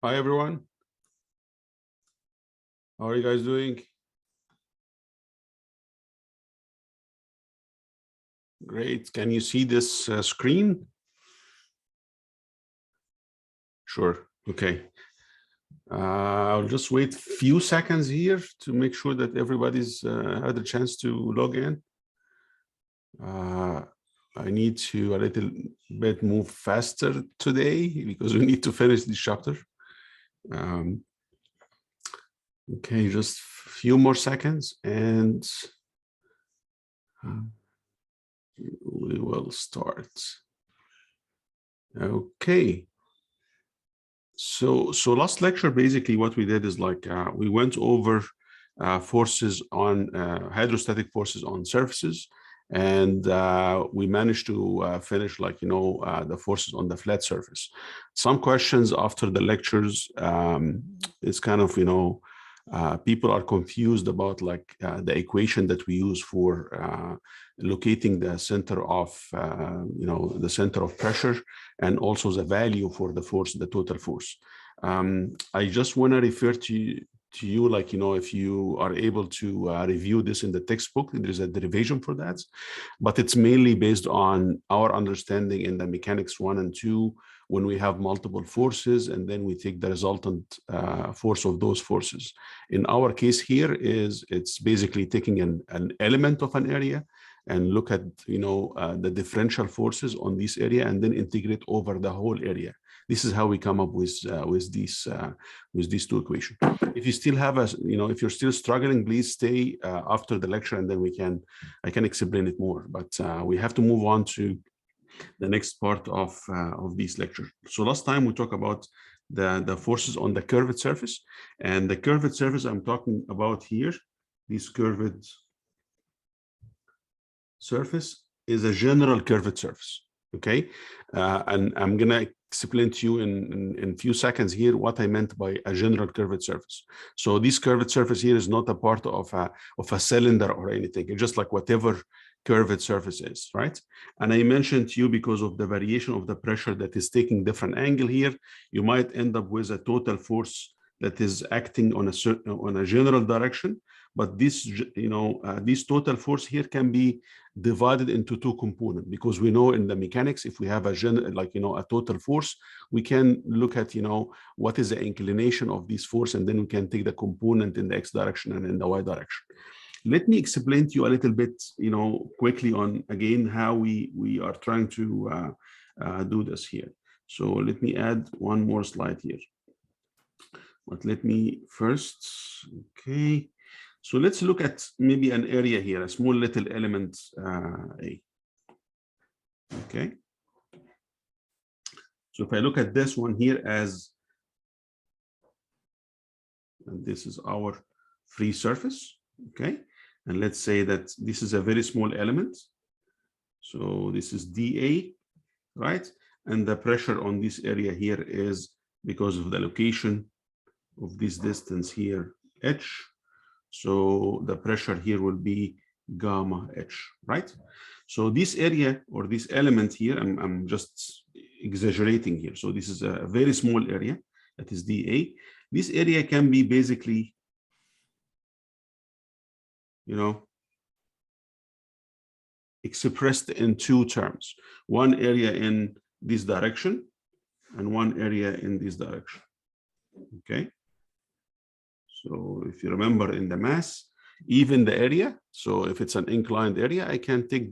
Hi, everyone. How are you guys doing? Great. Can you see this screen? Sure. Okay. I'll just wait a few seconds here to make sure that everybody's had a chance to log in. I need to a little bit move faster today because we need to finish this chapter. Okay, just a few more seconds and we will start. Okay. So last lecture, basically what we did is like we went over forces on hydrostatic forces on surfaces, and we managed to finish the forces on the flat surface. Some questions after the lectures, it's kind of people are confused about the equation that we use for locating the center of the center of pressure, and also the value for the force, the total force. I just want to refer to you, if you are able to review this in the textbook, there is a derivation for that, but it's mainly based on our understanding in the mechanics 1 and 2, when we have multiple forces and then we take the resultant force of those forces. In our case here, it's basically taking an element of an area and look at the differential forces on this area and then integrate over the whole area. This is how we come up with these two equations. If you still have if you're still struggling, please stay after the lecture, and then I can explain it more. But we have to move on to the next part of this lecture. So last time we talked about the forces on the curved surface, and the curved surface I'm talking about here, this curved surface is a general curved surface. Okay, and I'm gonna explain to you in a few seconds here what I meant by a general curved surface. So this curved surface here is not a part of a cylinder or anything. It's just like whatever curved surface is, right? And I mentioned to you, because of the variation of the pressure that is taking different angle here, you might end up with a total force that is acting on a general direction. But this, this total force here can be divided into two components, because we know in the mechanics, if we have a a total force, we can look at what is the inclination of this force, and then we can take the component in the x direction and in the y direction. Let me explain to you a little bit, quickly on again how we are trying to do this here. So let me add one more slide here. But let me first, okay. So let's look at maybe an area here, a small little element A. Okay. So if I look at this one here as, and this is our free surface, okay. And let's say that this is a very small element. So this is dA, right? And the pressure on this area here is, because of the location of this distance here, h. So the pressure here will be gamma h, right? So this area or this element here, I'm just exaggerating here. So this is a very small area, that is dA. This area can be basically, expressed in two terms. One area in this direction and one area in this direction, okay? So if you remember in the mass, even the area, so if it's an inclined area, I can take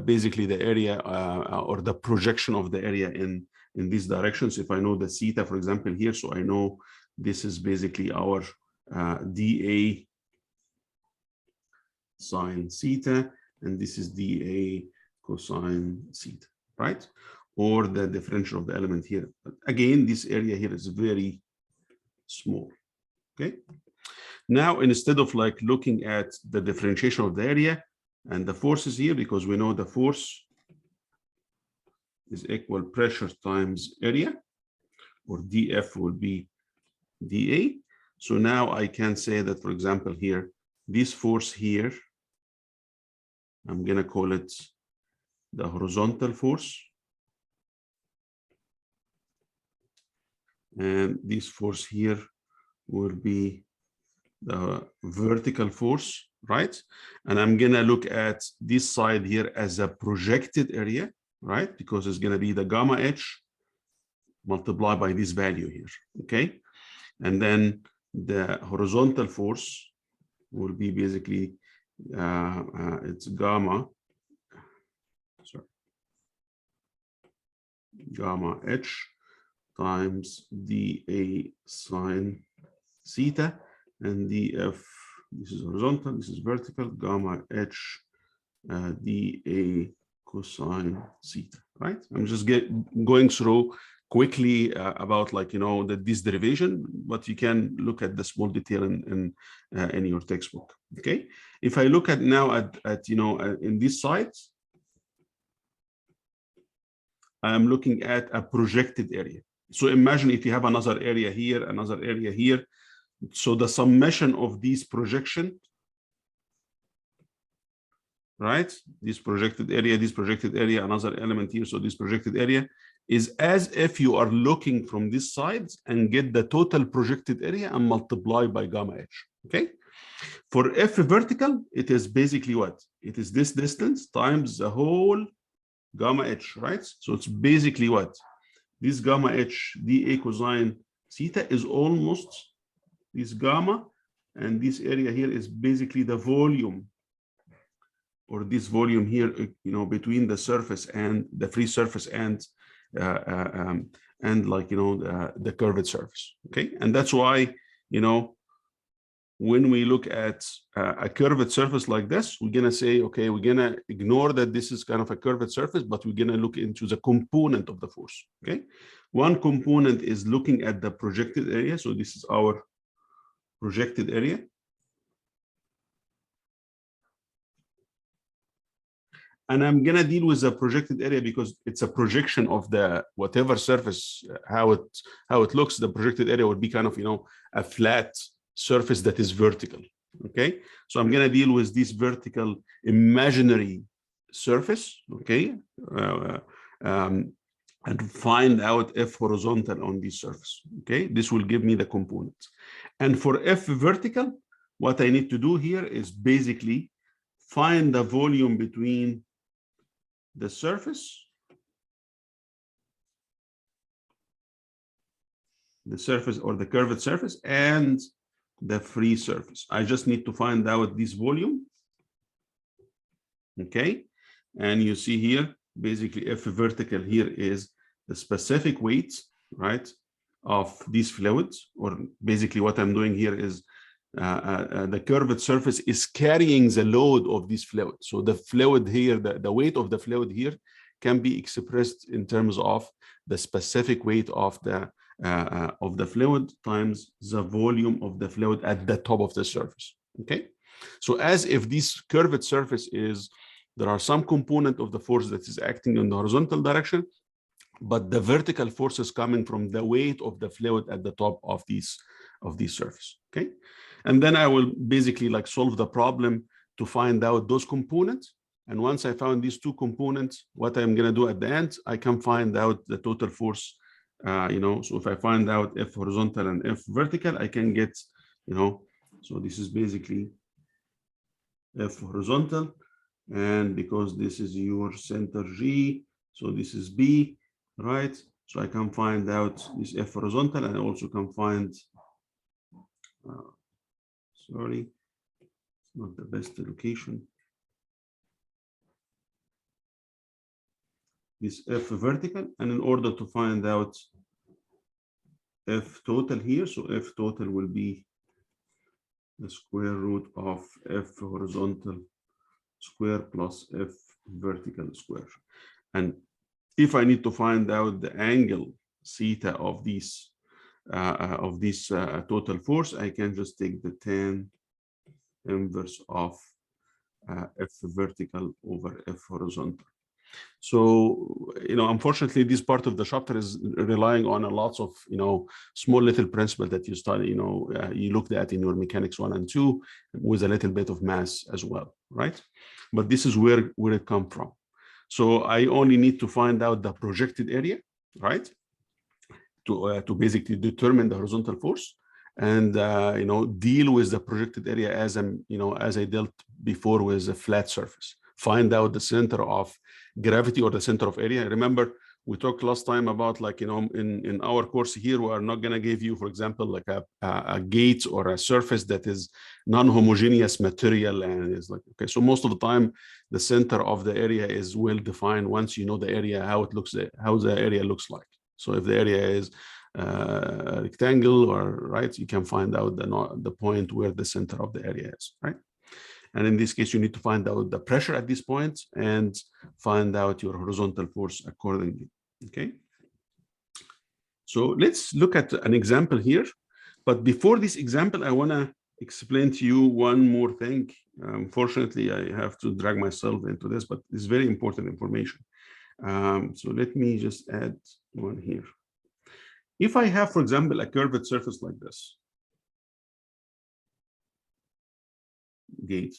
basically the area or the projection of the area in these directions. If I know the theta, for example, here, so I know this is basically our dA sine theta, and this is dA cosine theta, right? Or the differential of the element here. But again, this area here is very small. Okay. Now, instead of looking at the differentiation of the area and the forces here, because we know the force is equal pressure times area, or dF will be dA. So now I can say that, for example, here, this force here, I'm going to call it the horizontal force. And this force here will be the vertical force, right? And I'm gonna look at this side here as a projected area, right? Because it's gonna be the gamma h multiplied by this value here, okay? And then the horizontal force will be basically, it's gamma h times dA sine theta, and dF, this is horizontal, this is vertical, gamma h dA cosine theta, right? I'm just going through quickly about, like, you know, this derivation, but you can look at the small detail in your textbook. Okay, if I look at now at you know, in this side, I'm looking at a projected area. So imagine if you have another area here, another area here. So the summation of these projection, right? This projected area, another element here. So this projected area is as if you are looking from this side and get the total projected area and multiply by gamma h, okay? For F vertical, it is basically what? It is this distance times the whole gamma h, right? So it's basically what? This gamma h dA cosine theta is almost this gamma, and this area here is basically the volume, or this volume here, you know, between the surface and the free surface and like, you know, the curved surface, okay? And that's why, you know, when we look at a curved surface like this, we're gonna say, okay, we're gonna ignore that this is kind of a curved surface, but we're gonna look into the component of the force, okay? One component is looking at the projected area. So this is our projected area. And I'm gonna deal with the projected area because it's a projection of the whatever surface, how it looks. The projected area would be kind of, you know, a flat surface that is vertical, okay? So I'm gonna deal with this vertical imaginary surface, okay? And find out F horizontal on this surface, okay? This will give me the components. And for F vertical, what I need to do here is basically find the volume between the surface, or the curved surface, and the free surface. I just need to find out this volume, okay? And you see here, basically F vertical here is the specific weight, right, of these fluids, or basically what I'm doing here is the curved surface is carrying the load of this fluid. So the fluid here, the weight of the fluid here can be expressed in terms of the specific weight of the fluid times the volume of the fluid at the top of the surface, okay? So as if this curved surface is, there are some component of the force that is acting in the horizontal direction, but the vertical force is coming from the weight of the fluid at the top of this surface, okay? And then I will basically like solve the problem to find out those components. And once I found these two components, what I'm gonna do at the end, I can find out the total force, you know, so if I find out F horizontal and F vertical, I can get, you know, so this is basically F horizontal, and because this is your center G, so this is B, right? So I can find out this F horizontal, and I also can find, sorry, it's not the best location. This F vertical, and in order to find out F total here, so F total will be the square root of F horizontal square plus F vertical square. And if I need to find out the angle theta of this total force, I can just take the tan inverse of F vertical over F horizontal. So, you know, unfortunately, this part of the chapter is relying on a lots of, you know, small little principles that you study, you know, you looked at in your mechanics 1 and 2 with a little bit of math as well, right? But this is where it comes from. So I only need to find out the projected area, right? to basically determine the horizontal force and deal with the projected area as as I dealt before with a flat surface. Find out the center of gravity or the center of area. Remember, we talked last time about in our course here, we are not going to give you, for example, like a gate or a surface that is non-homogeneous material and is like, okay, so most of the time the center of the area is well defined once you know the area, how the area looks like. So if the area is rectangle or right, you can find out the point where the center of the area is, right? And in this case, you need to find out the pressure at this point and find out your horizontal force accordingly, okay? So let's look at an example here. But before this example, I want to explain to you one more thing. Unfortunately, I have to drag myself into this, but it's very important information. So let me just add one here. If I have, for example, a curved surface like this, gate,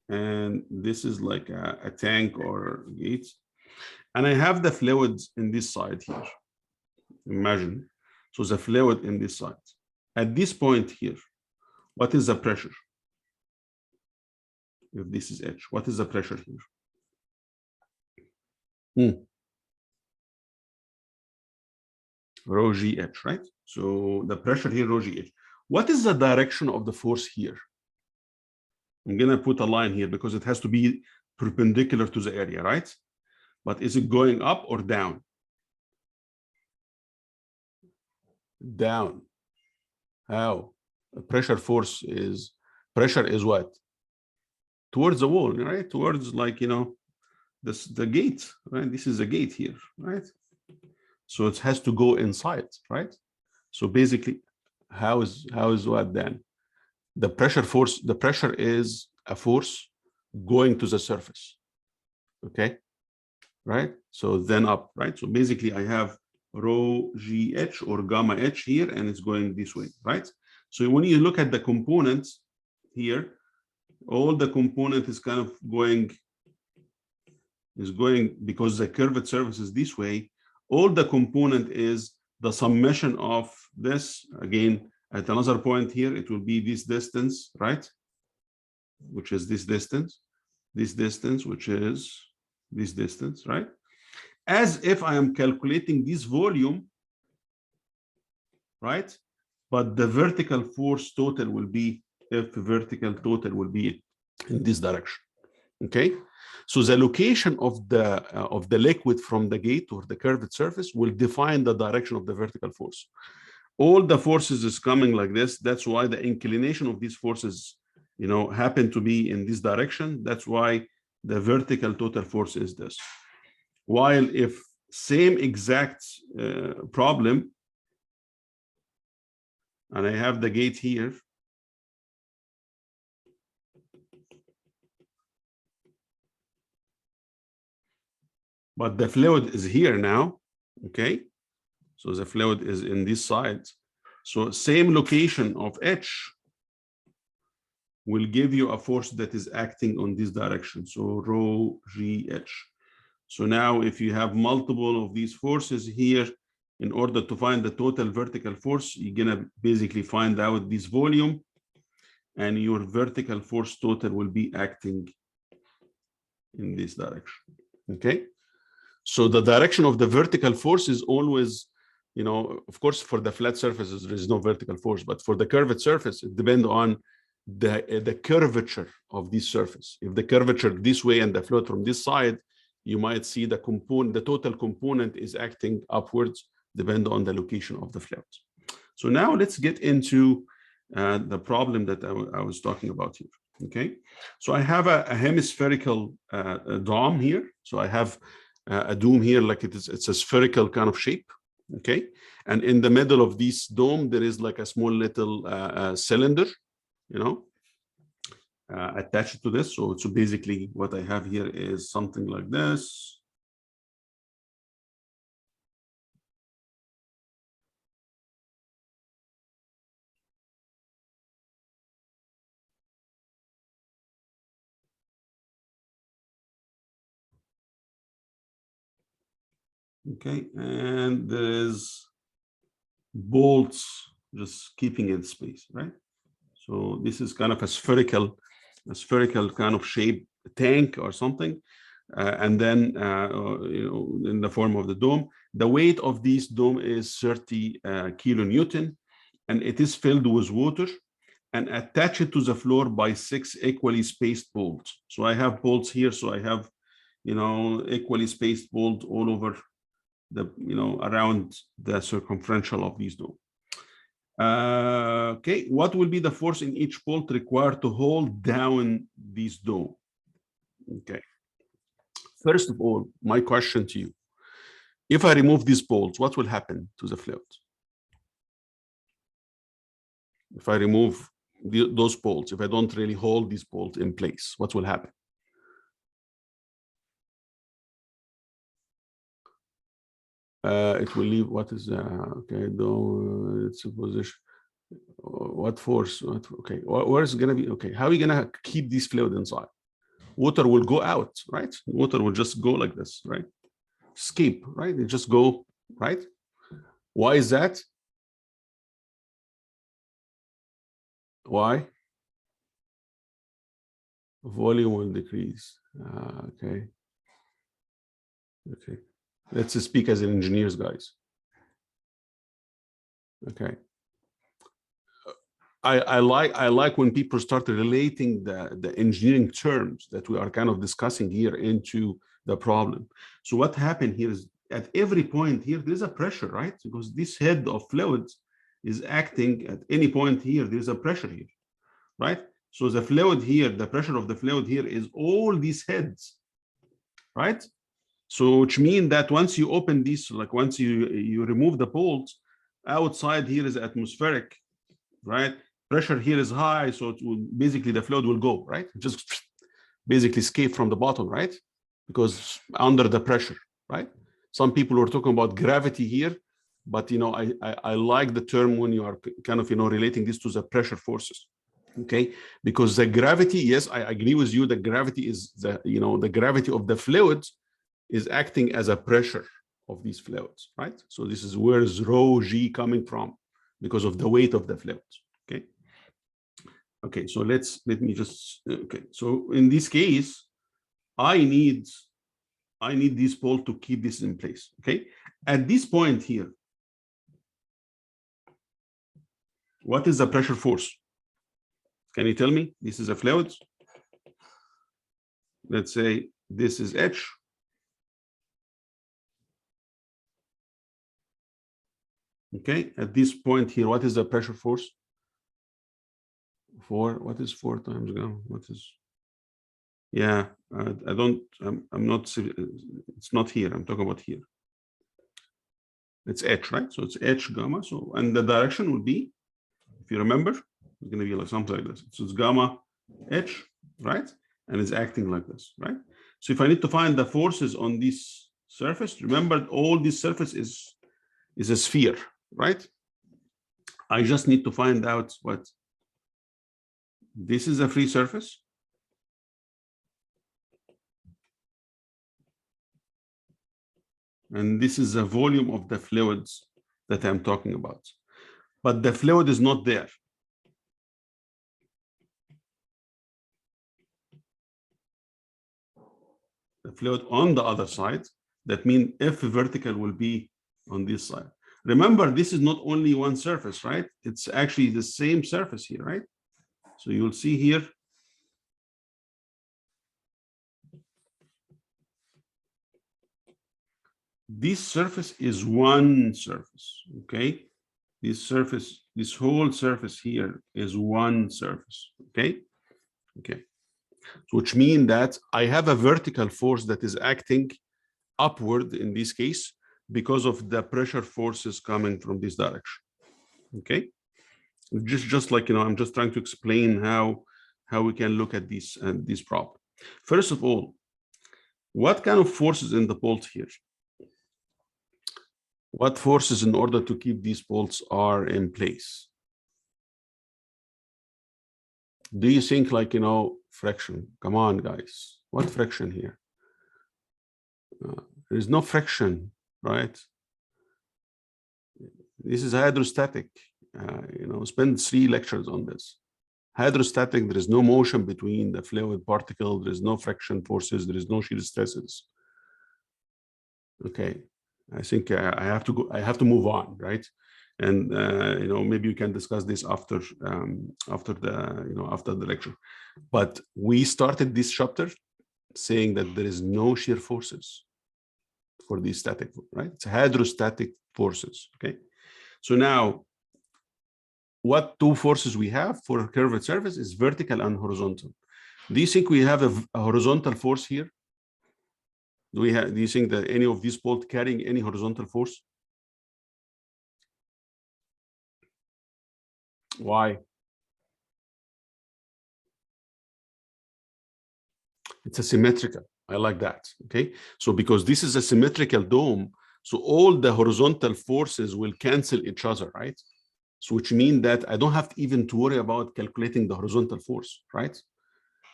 and this is like a tank or gate, and I have the fluids in this side here. Imagine, so the fluid in this side. At this point here, what is the pressure? If this is H, what is the pressure here? Rho GH, right? So the pressure here, rho GH. What is the direction of the force here? I'm going to put a line here because it has to be perpendicular to the area, right? But is it going up or down? Down. How? Pressure is what? Towards the wall, right? Towards the gate, right? This is a gate here, right? So it has to go inside, right? So basically, how is what then? The pressure is a force going to the surface, okay? Right? So then up, right? So basically I have rho GH or gamma H here, and it's going this way, right? So when you look at the components here, all the component is kind of going because the curved surface is this way, all the component is the summation of this. Again, at another point here, it will be this distance, right? Which is this distance, which is this distance, right? As if I am calculating this volume, right? But the vertical force total will be, if vertical total will be in this direction, okay? So the location of the liquid from the gate or the curved surface will define the direction of the vertical force. All the forces is coming like this. That's why the inclination of these forces, happen to be in this direction. That's why the vertical total force is this. While if same exact problem, and I have the gate here, but the fluid is here now, okay? So the fluid is in this side. So same location of H will give you a force that is acting on this direction. So rho GH. So now if you have multiple of these forces here, in order to find the total vertical force, you're gonna basically find out this volume, and your vertical force total will be acting in this direction, okay? So the direction of the vertical force is always, of course, for the flat surfaces, there is no vertical force, but for the curved surface, it depends on the curvature of this surface. If the curvature this way and the fluid from this side, you might see the total component is acting upwards, depending on the location of the fluid. So now let's get into the problem that I was talking about here, okay? So I have a hemispherical dome here. So I have a dome here, like it's a spherical kind of shape, okay? And in the middle of this dome, there is like a small little cylinder, attached to this. So basically what I have here is something like this. Okay, and there is bolts just keeping it space, right? So this is kind of a spherical kind of shape tank or something, and then in the form of the dome. The weight of this dome is 30 kilonewton, and it is filled with water and attached to the floor by 6 equally spaced bolts. So I have bolts here, so I have equally spaced bolts all over the around the circumferential of these dome. Okay, what will be the force in each bolt required to hold down this dome? Okay, first of all, my question to you: if I remove these bolts, what will happen to the fluid? If I remove those bolts, if I don't really hold these bolts in place, what will happen? It will leave. What is okay? Though it's a position. What force? Okay, where is it gonna be? Okay, how are we gonna keep this fluid inside? Water will go out, right? Water will just go like this, right? Escape, right? It just go, right? Why is that? Why? Volume will decrease. Okay. Okay. Let's speak as engineers, guys. Okay. I like when people start relating the engineering terms that we are kind of discussing here into the problem. So what happened here is at every point here, there's a pressure, right? Because this head of fluids is acting at any point here, there's a pressure here, right? So the fluid here, the pressure of the fluid here is all these heads, right? So which means that once you open this, like once you remove the bolts, outside here is atmospheric, right? Pressure here is high, so it will basically the fluid will go, right? Just basically escape from the bottom, right? Because under the pressure, right? Some people were talking about gravity here, but I like the term when you are kind of relating this to the pressure forces, okay? Because the gravity, yes, I agree with you. The gravity is the gravity of the fluid is acting as a pressure of these fluids, right? So this is where is rho g coming from, because of the weight of the fluids. Okay. Okay, so let me just, okay. So in this case, I need this bolt to keep this in place. Okay. At this point here, what is the pressure force? Can you tell me? This is a fluid. Let's say this is H. Okay. At this point here, what is the pressure force? What is 4 times gamma? What is, yeah, I don't, I'm not, it's not here. I'm talking about here. It's H, right? So it's H gamma. So, and the direction would be, if you remember, it's going to be like something like this. So it's gamma H, right? And it's acting like this, right? So if I need to find the forces on this surface, remember all this surface is a sphere, right? I just need to find out what this is, a free surface. And this is the volume of the fluids that I'm talking about. But the fluid is not there. The fluid on the other side, that means F vertical will be on this side. Remember, this is not only one surface, right? It's actually the same surface here, right? So you'll see here, this surface is one surface, okay? This surface, this whole surface here is one surface, okay? Okay, so which means that I have a vertical force that is acting upward in this case because of the pressure forces coming from this direction, okay? Just like, I'm just trying to explain how we can look at this problem. First of all, what kind of forces in the bolt here? What forces in order to keep these bolts are in place? Do you think like, friction? Come on, guys. What friction here? There is no friction, right? This is hydrostatic. Spend 3 lectures on this. Hydrostatic, there is no motion between the fluid particle, there is no friction forces, there is no shear stresses. Okay, I think I have to go. I have to move on, right? And maybe you can discuss this after the lecture. But we started this chapter saying that there is no shear forces for these static, right? It's hydrostatic forces. Okay, so now, what 2 forces we have for a curved surface is vertical and horizontal. Do you think we have a horizontal force here? Do you think that any of these bolts carrying any horizontal force? Why? It's asymmetrical. I like that. Okay, so because this is a symmetrical dome, so all the horizontal forces will cancel each other, right? So which means that I don't have to even to worry about calculating the horizontal force, right?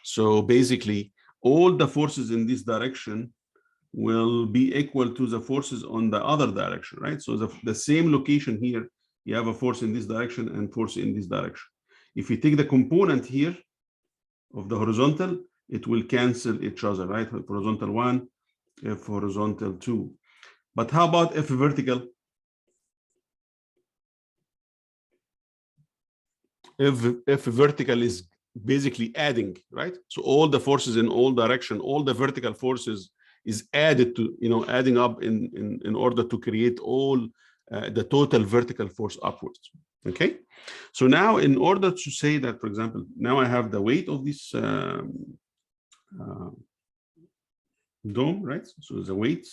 So basically, all the forces in this direction will be equal to the forces on the other direction, right? So the same location here, you have a force in this direction and force in this direction. If you take the component here of the horizontal, it will cancel each other, right? F horizontal 1, F horizontal 2. But how about F vertical? F vertical is basically adding, right? So all the forces in all direction, all the vertical forces is added to, adding up in order to create all the total vertical force upwards. Okay, so now in order to say that, for example, now I have the weight of this dome, right? So the weight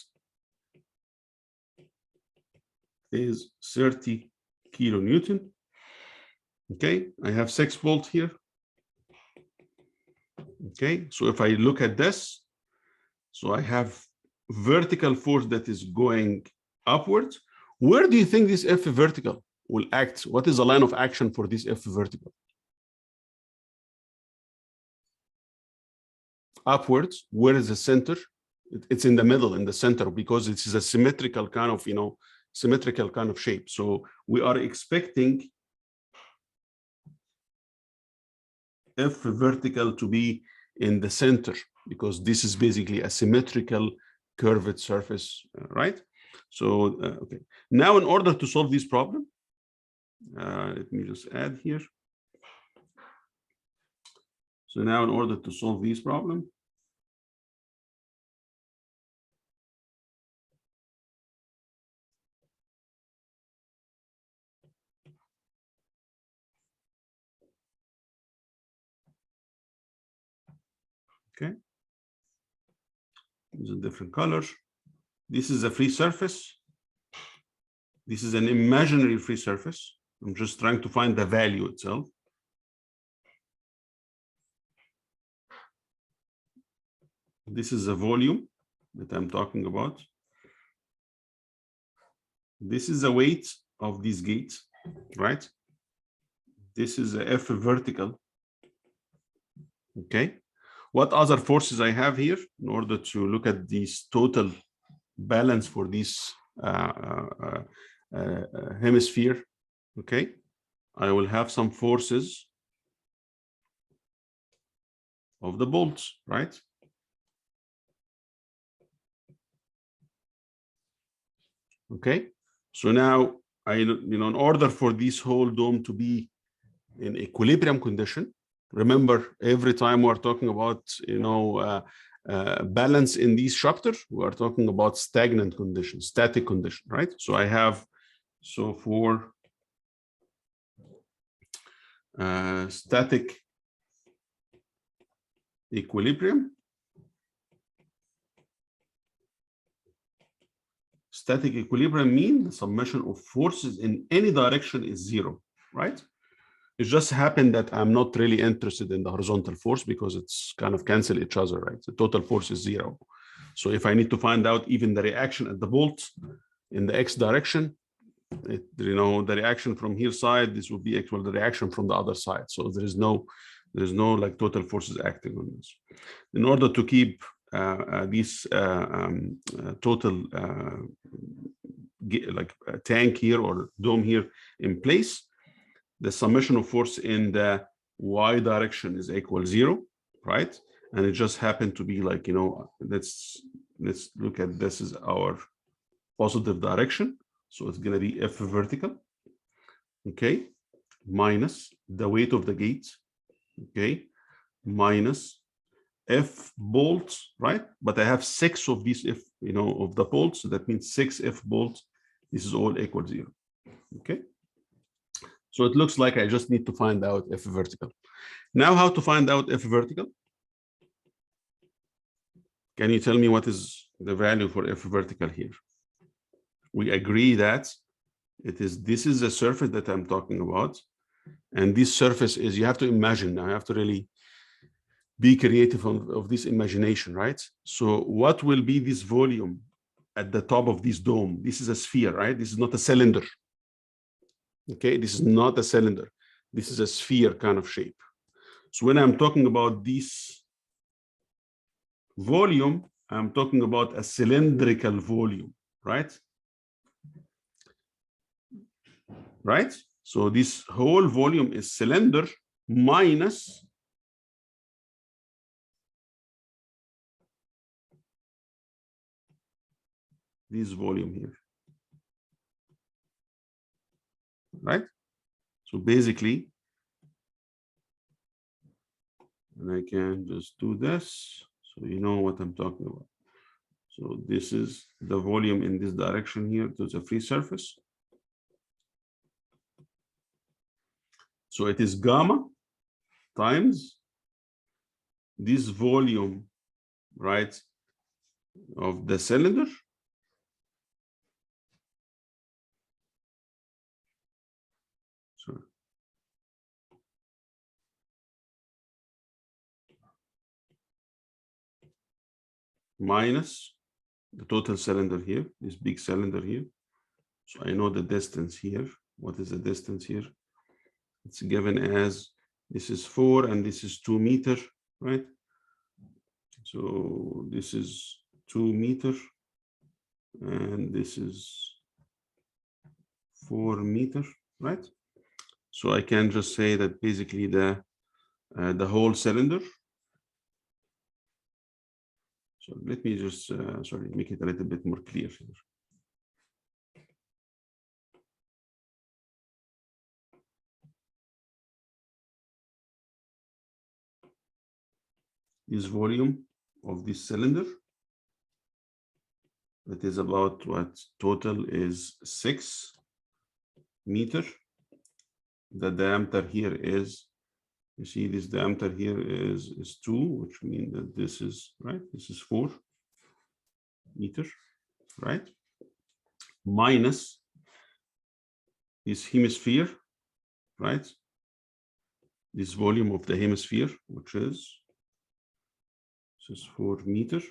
is 30 kilonewton. Okay, I have 6 bolts here. Okay, so if I look at this, so I have vertical force that is going upwards. Where do you think this F vertical will act? What is the line of action for this F vertical? Upwards. Where is the center? It's in the middle, in the center, because it is a symmetrical kind of, symmetrical kind of shape. So we are expecting F vertical to be in the center, because this is basically a symmetrical curved surface, right? So, okay. Now, in order to solve this problem, let me just add here. So now, in order to solve this problem, okay, this is a different color. This is a free surface. This is an imaginary free surface. I'm just trying to find the value itself. This is the volume that I'm talking about. This is the weight of these gates, right? This is the F vertical. Okay. What other forces I have here in order to look at this total balance for this hemisphere? Okay. I will have some forces of the bolts, right? Okay. So now in order for this whole dome to be in equilibrium condition, remember, every time we're talking about, balance in these chapter, we are talking about stagnant condition, static condition, right? So I have, so for static equilibrium, static equilibrium means the summation of forces in any direction is 0, right? It just happened that I'm not really interested in the horizontal force because it's kind of cancel each other, right? The total force is 0. So if I need to find out even the reaction at the bolt in the X direction, the reaction from here side, this will be equal to the reaction from the other side. So there's no like total forces acting on this. In order to keep these total like a tank here or dome here in place, the summation of force in the y direction is equal 0, right? And it just happened to be like, you know, let's look at this is our positive direction. So it's going to be F vertical, okay, minus the weight of the gate, okay, minus F bolts, right? But I have 6 of these F, you know, of the bolts. So that means 6 F bolts. This is all equal 0, okay? So it looks like I just need to find out F vertical. Now, how to find out F vertical? Can you tell me what is the value for F vertical here? We agree that this is the surface that I'm talking about. And this surface is, you have to imagine now, you have to really be creative of this imagination, right? So what will be this volume at the top of this dome? This is a sphere, right? This is not a cylinder. Okay, this is not a cylinder. This is a sphere kind of shape. So when I'm talking about this volume, I'm talking about a cylindrical volume, right? Right? So this whole volume is cylinder minus this volume here, right? So basically, and I can just do this, so you know what I'm talking about. So this is the volume in this direction here to the free surface. So it is gamma times this volume, right, of the cylinder minus the total cylinder here, this big cylinder here. So I know the distance here. What is the distance here? It's given as this is 4 and this is 2 meters, right? So this is 2 meters and this is 4 meters, right? So I can just say that basically the whole cylinder. So let me just sorry, make it a little bit more clear here. This volume of this cylinder, that is about what total is 6 meters. The diameter here is, you see this diameter here is 2, which means that this is, right, this is 4 meters, right? Minus this hemisphere, right? This volume of the hemisphere, which is, this is 4 meters,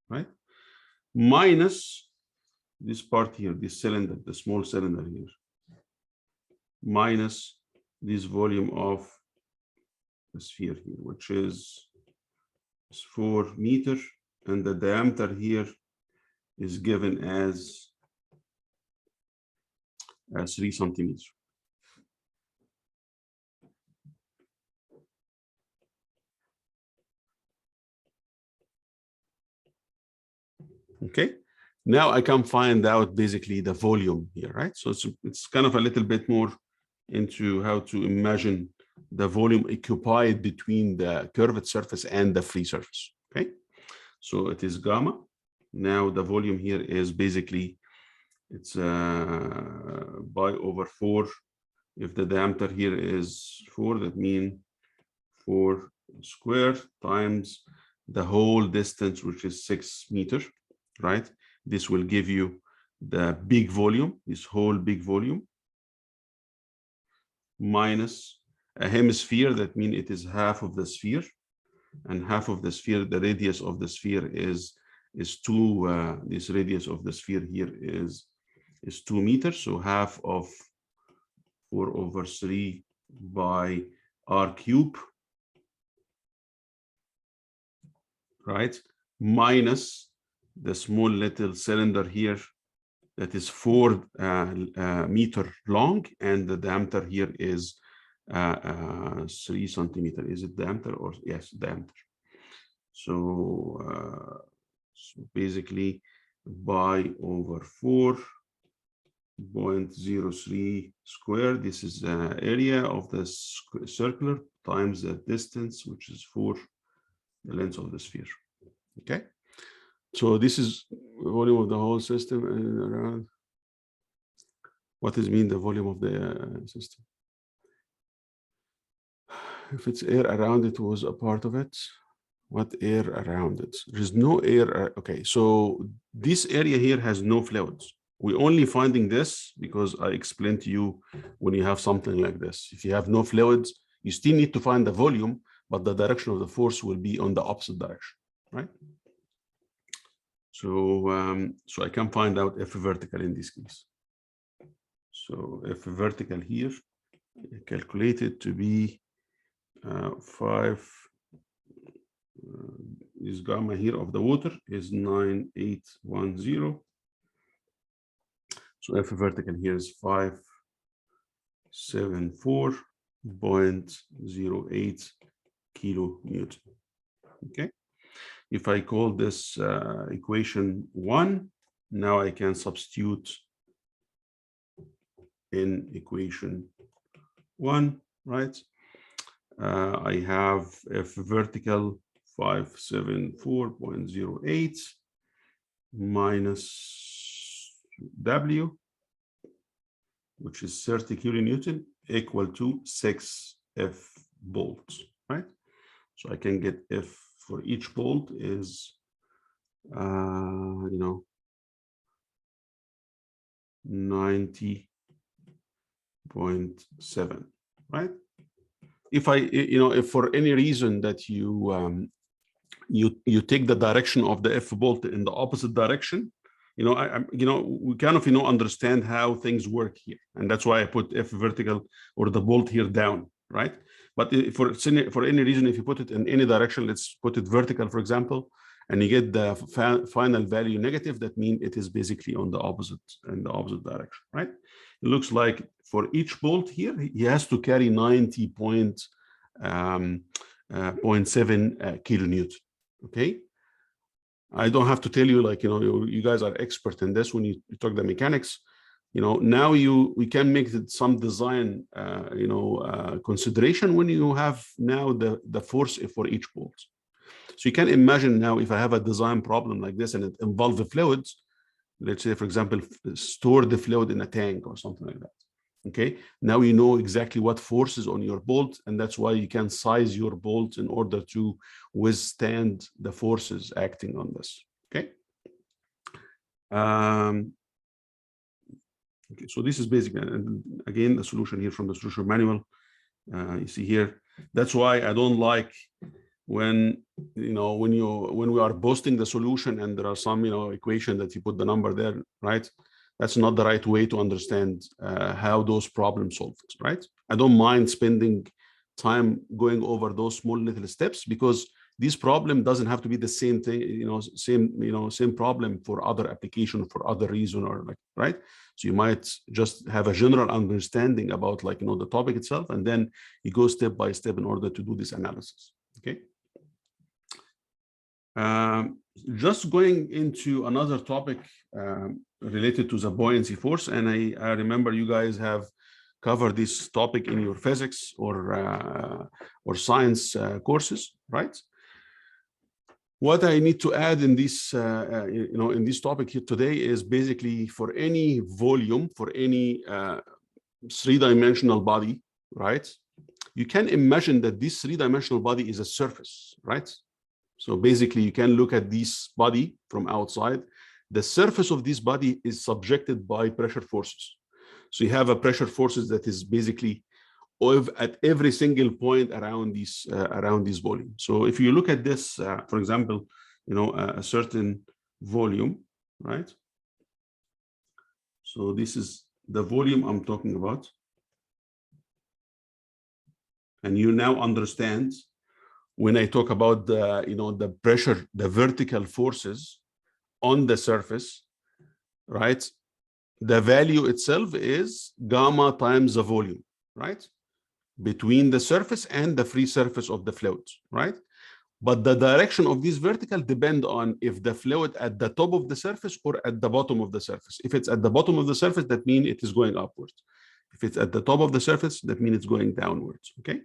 right? Minus this part here, this cylinder, the small cylinder here, minus this volume of the sphere here, which is 4 meters, and the diameter here is given as 3 centimeters. Okay, now I can find out basically the volume here, right? So it's kind of a little bit more into how to imagine the volume occupied between the curved surface and the free surface, okay? So it is gamma. Now the volume here is basically, it's pi over 4. If the diameter here is 4, that means 4 squared times the whole distance, which is 6 meters, right? This will give you the big volume, this whole big volume, minus a hemisphere, that means it is half of the sphere, and half of the sphere, the radius of the sphere is 2, this radius of the sphere here is 2 meters, so half of 4 over 3 by r cube, right, minus the small little cylinder here, that is 4 meter long, and the diameter here is 3 centimeter. Is it diameter or yes, diameter? So, so basically pi over 4.03 square. This is the area of the circular times the distance, which is 4, the length of the sphere. Okay. So this is volume of the whole system and around. What does mean the volume of the system? If it's air around it was a part of it. What air around it? There's no air. Okay, so this area here has no fluids. We're only finding this because I explained to you when you have something like this. If you have no fluids, you still need to find the volume, but the direction of the force will be on the opposite direction, right? So, so I can find out F vertical in this case. So F vertical here, calculated to be 5. This gamma here of the water is 9810. So F vertical here is 574.08 kilonewton. Okay. If I call this equation 1, now I can substitute in equation 1, right? I have F vertical 574.08 minus W, which is 30 kilonewton, equal to 6 F bolts, right? So I can get F for each bolt is, 90.7, right? If I, if for any reason that you take the direction of the F bolt in the opposite direction, we kind of, understand how things work here. And that's why I put F vertical or the bolt here down, right? But for any reason, if you put it in any direction, let's put it vertical, for example, and you get the final value negative, that means it is basically on the opposite, in the opposite direction, right? It looks like for each bolt here, he has to carry 90.7 kilonewton. Okay. I don't have to tell you, like, you guys are expert in this when you talk the mechanics. Now we can make some design, consideration when you have now the force for each bolt. So you can imagine now if I have a design problem like this and it involves the fluids, let's say, for example, store the fluid in a tank or something like that. Okay, now you know exactly what force is on your bolt, and that's why you can size your bolt in order to withstand the forces acting on this. Okay. Okay, so this is basically, and again, the solution here from the solution manual. You see here. That's why I don't like when we are posting the solution and there are some equation that you put the number there, right? That's not the right way to understand how those problems solve, right? I don't mind spending time going over those small little steps, because this problem doesn't have to be the same thing, same problem for other application, for other reason, or like, right? So you might just have a general understanding about, like, the topic itself, and then you go step by step in order to do this analysis. Okay. Just going into another topic related to the buoyancy force, and I remember you guys have covered this topic in your physics or science courses, right? What I need to add in this, in this topic here today is basically for any volume, for any three-dimensional body, right? You can imagine that this three-dimensional body is a surface, right? So basically, you can look at this body from outside. The surface of this body is subjected by pressure forces. So you have a pressure forces that is basically at every single point around this volume. So if you look at this, for example, a certain volume, right? So this is the volume I'm talking about. And you now understand when I talk about the, the pressure, the vertical forces on the surface, right? the value itself is gamma times the volume, right? Between the surface and the free surface of the fluid, right? But the direction of this vertical depend on if the fluid at the top of the surface or at the bottom of the surface. If it's at the bottom of the surface, that means it is going upwards. If it's at the top of the surface, that means it's going downwards, okay?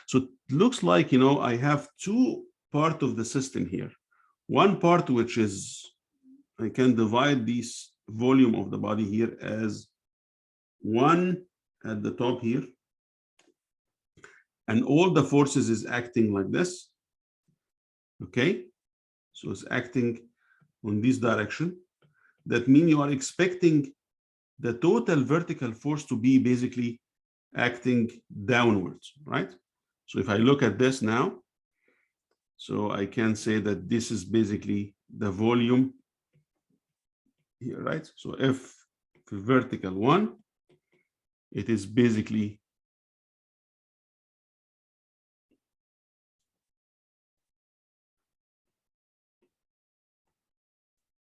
So it looks like, I have two parts of the system here. One part, which is, I can divide this volume of the body here as one at the top here. And all the forces is acting like this. Okay, so it's acting on this direction. That means you are expecting the total vertical force to be basically acting downwards, right? So if I look at this now, so I can say that this is basically the volume here, right? So if vertical 1, it is basically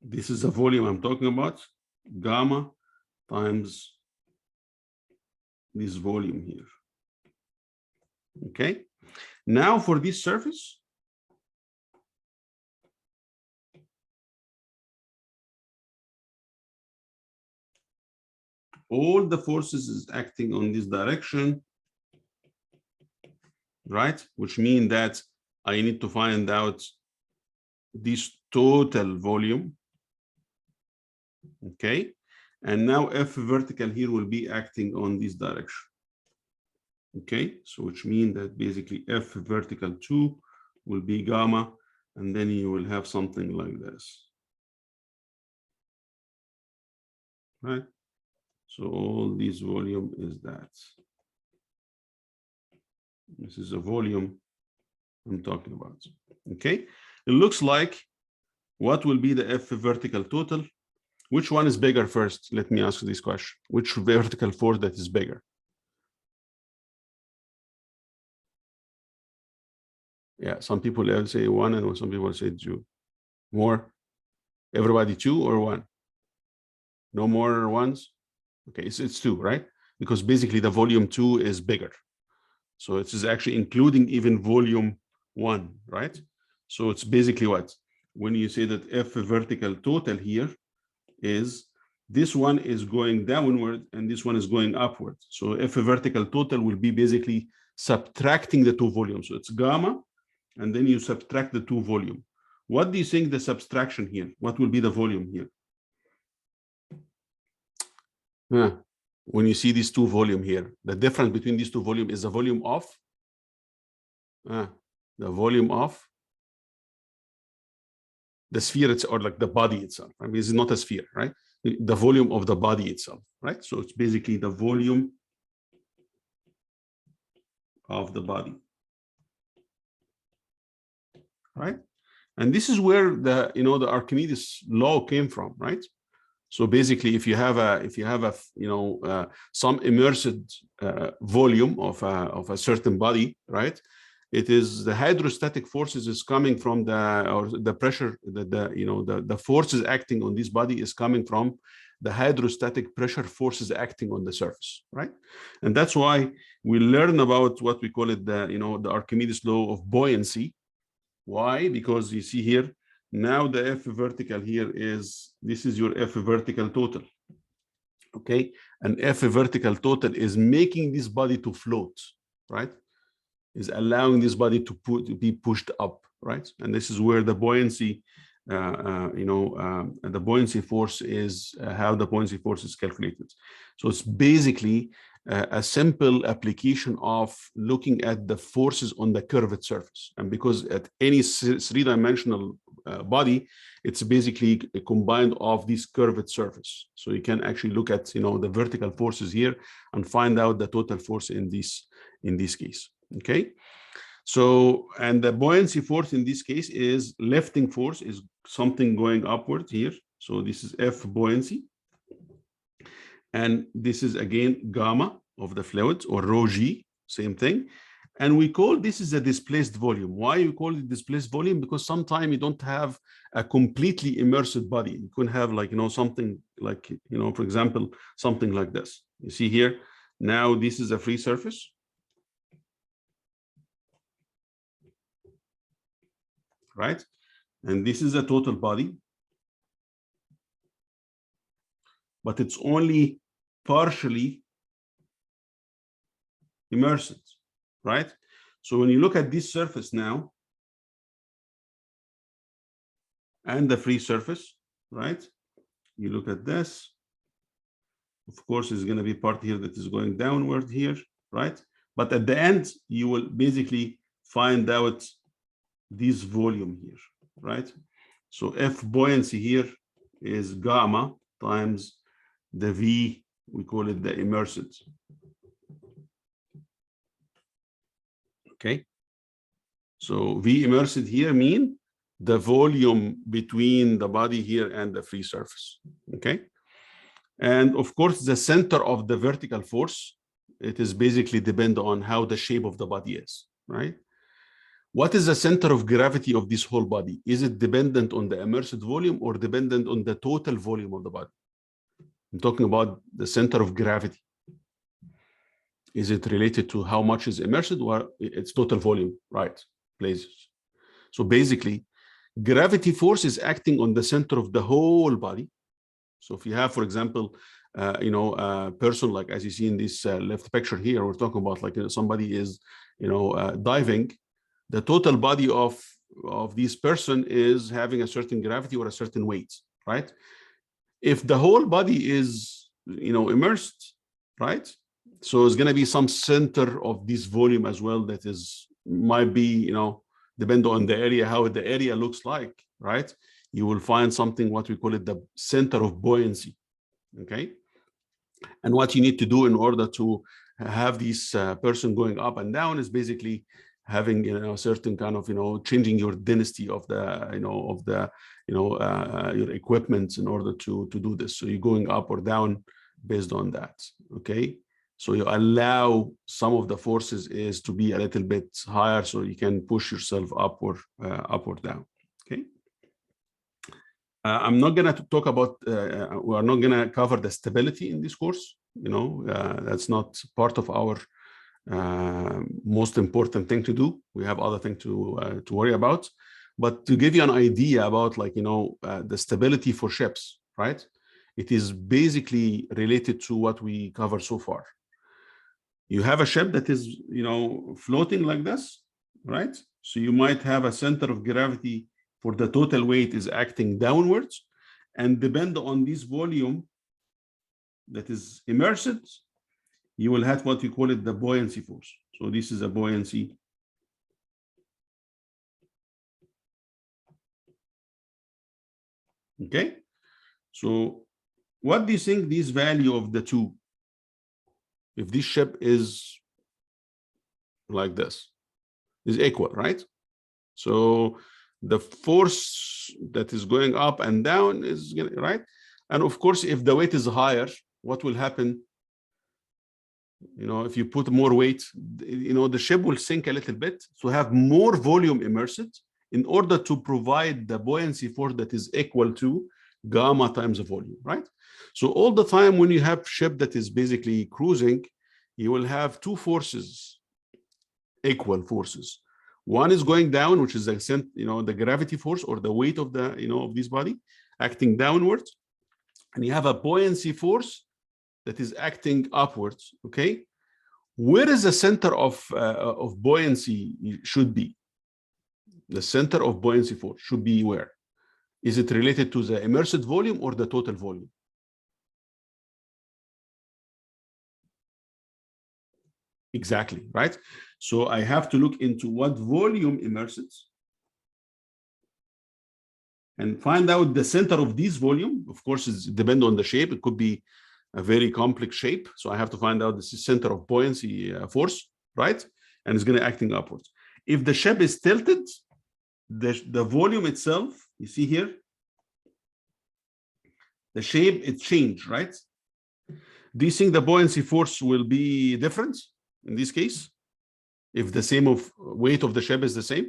this is the volume I'm talking about, gamma times this volume here. Okay, now for this surface, all the forces is acting on this direction, right? Which means that I need to find out this total volume. Okay, and now F vertical here will be acting on this direction. Okay, so which means that basically F vertical 2 will be gamma, and then you will have something like this, right? So all this volume is that. This is a volume I'm talking about. Okay, it looks like what will be the F vertical total? Which one is bigger first? Let me ask you this question. Which vertical force that is bigger? Yeah, some people say 1 and some people say 2. More? Everybody 2 or 1? No more ones? Okay, it's 2, right? Because basically the volume 2 is bigger. So it is actually including even volume 1, right? So it's basically what? When you say that F vertical total here is, this one is going downward and this one is going upward. So F vertical total will be basically subtracting the two volumes. So it's gamma, and then you subtract the two volume. What do you think the subtraction here? What will be the volume here? When you see these two volume here, the difference between these two volume is the volume of the volume of the sphere, or like the body itself. I mean, it's not a sphere, right? The volume of the body itself, right? So it's basically the volume of the body, right? And this is where the the Archimedes law came from, right? So basically, if you have some immersed volume of a certain body, right? It is the hydrostatic forces is coming from the pressure, the forces acting on this body is coming from the hydrostatic pressure forces acting on the surface, right? And that's why we learn about what we call it the Archimedes law of buoyancy. Why? Because you see here, now the F vertical here is, this is your F vertical total. Okay, and F vertical total is making this body to float, right? Is allowing this body to be pushed up, right? And this is where the buoyancy, the buoyancy force is, how the buoyancy force is calculated. So it's basically a simple application of looking at the forces on the curved surface. And because at any three-dimensional body, it's basically a combined of this curved surface. So you can actually look at the vertical forces here and find out the total force in this case. Okay, so, and the buoyancy force in this case is lifting force, is something going upward here. So this is F buoyancy. And this is again gamma of the fluid, or rho g, same thing. And we call this is a displaced volume. Why you call it displaced volume? Because sometimes you don't have a completely immersed body. You can have like, something like, for example, something like this. You see here, now this is a free surface. Right? And this is a total body. But it's only partially immersed, right? So when you look at this surface now, and the free surface, right? You look at this, of course, is going to be part here that is going downward here, right? But at the end, you will basically find out this volume here, right? So F buoyancy here is gamma times the V, we call it the immersed. Okay. So V immersed here mean the volume between the body here and the free surface. Okay. And of course, the center of the vertical force, it is basically depend on how the shape of the body is, right? What is the center of gravity of this whole body? Is it dependent on the immersed volume or dependent on the total volume of the body? I'm talking about the center of gravity. Is it related to how much is immersed or its total volume, right? Places. So basically, gravity force is acting on the center of the whole body. So if you have, for example, a person like as you see in this left picture here, we're talking about like somebody is, diving. The total body of this person is having a certain gravity or a certain weight, right? If the whole body is, immersed, right? So it's going to be some center of this volume as well that might be, depend on the area, how the area looks like, right? You will find something, what we call it, the center of buoyancy, okay? And what you need to do in order to have this person going up and down is basically having, a certain kind of, changing your density of the, your equipment in order to do this. So you're going up or down based on that, okay? So you allow some of the forces is to be a little bit higher so you can push yourself up or down, okay? I'm not going to talk about, we are not going to cover the stability in this course. That's not part of our most important thing to do. We have other things to worry about. But to give you an idea about the stability for ships, right? It is basically related to what we covered so far. You have a ship that is, floating like this, right? So you might have a center of gravity for the total weight is acting downwards, and depend on this volume that is immersed, you will have what we call it the buoyancy force. So this is a buoyancy. Okay. So what do you think this value of the two, if this ship is like this, is equal, right? So the force that is going up and down is, right? And of course, if the weight is higher, what will happen? If you put more weight, the ship will sink a little bit to have more volume immersed in order to provide the buoyancy force that is equal to gamma times the volume, right? So all the time when you have ship that is basically cruising, you will have two forces, equal forces. One is going down, which is the gravity force or the weight of the of this body acting downwards, and you have a buoyancy force that is acting upwards. Okay, where is the center of buoyancy should be? The center of buoyancy force should be where? Is it related to the immersed volume or the total volume? Exactly, right? So I have to look into what volume immerses and find out the center of this volume. Of course, it depends on the shape. It could be a very complex shape. So I have to find out the center of buoyancy force, right? And it's going to acting upwards. If the ship is tilted, the volume itself, you see here, the shape, it changed, right? Do you think the buoyancy force will be different in this case? if the same of weight of the ship is the same?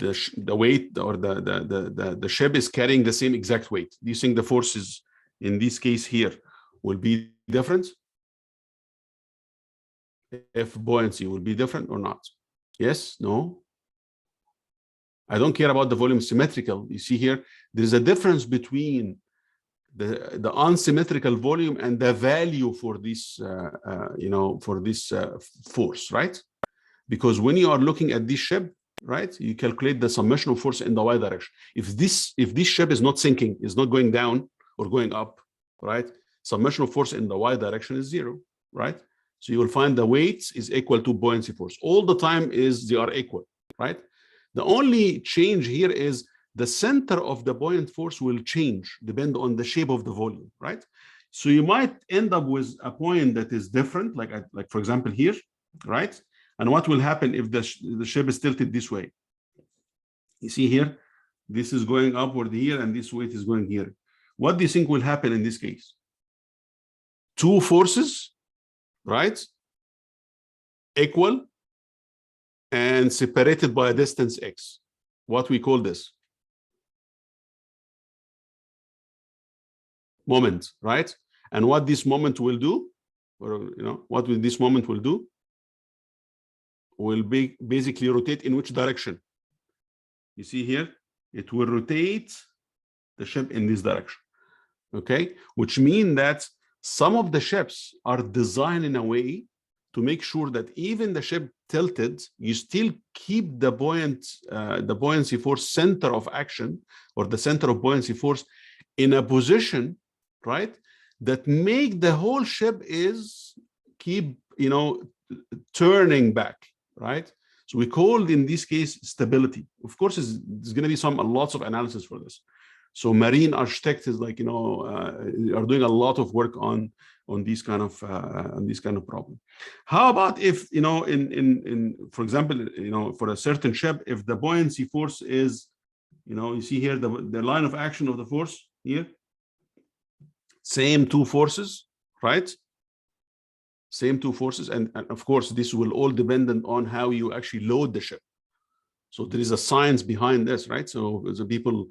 The weight or the ship is carrying the same exact weight. Do you think the forces in this case here will be different? If buoyancy will be different or not? Yes, no? I don't care about the volume symmetrical. You see here, there's a difference between the unsymmetrical volume and the value for this, for this force, right? Because when you are looking at this ship, right, you calculate the summation of force in the y direction. If this ship is not sinking, is not going down or going up, right, summation of force in the y direction is 0, right? So you will find the weight is equal to buoyancy force. All the time they are equal, right? The only change here is the center of the buoyant force will change depend on the shape of the volume, right? So you might end up with a point that is different, like for example here, right? And what will happen if the ship is tilted this way? You see here, this is going upward here and this weight is going here. What do you think will happen in this case? Two forces, right, equal and separated by a distance x. What we call this? Moment, right? And what this moment will do, or what will this moment will do? Will be basically rotate in which direction? You see here, it will rotate the ship in this direction, okay? Which means that some of the ships are designed in a way to make sure that even the ship tilted, you still keep the buoyancy force center of action or the center of buoyancy force in a position, right, that make the whole ship is keep, turning back, right? So we called in this case stability. Of course, there's going to be lots of analysis for this. So marine architects is like, are doing a lot of work on these kind of problem. How about if, for example, for a certain ship, if the buoyancy force is, you see here, the line of action of the force here, same two forces, right? Same two forces. And of course, this will all dependent on how you actually load the ship. So there is a science behind this, right? So the people,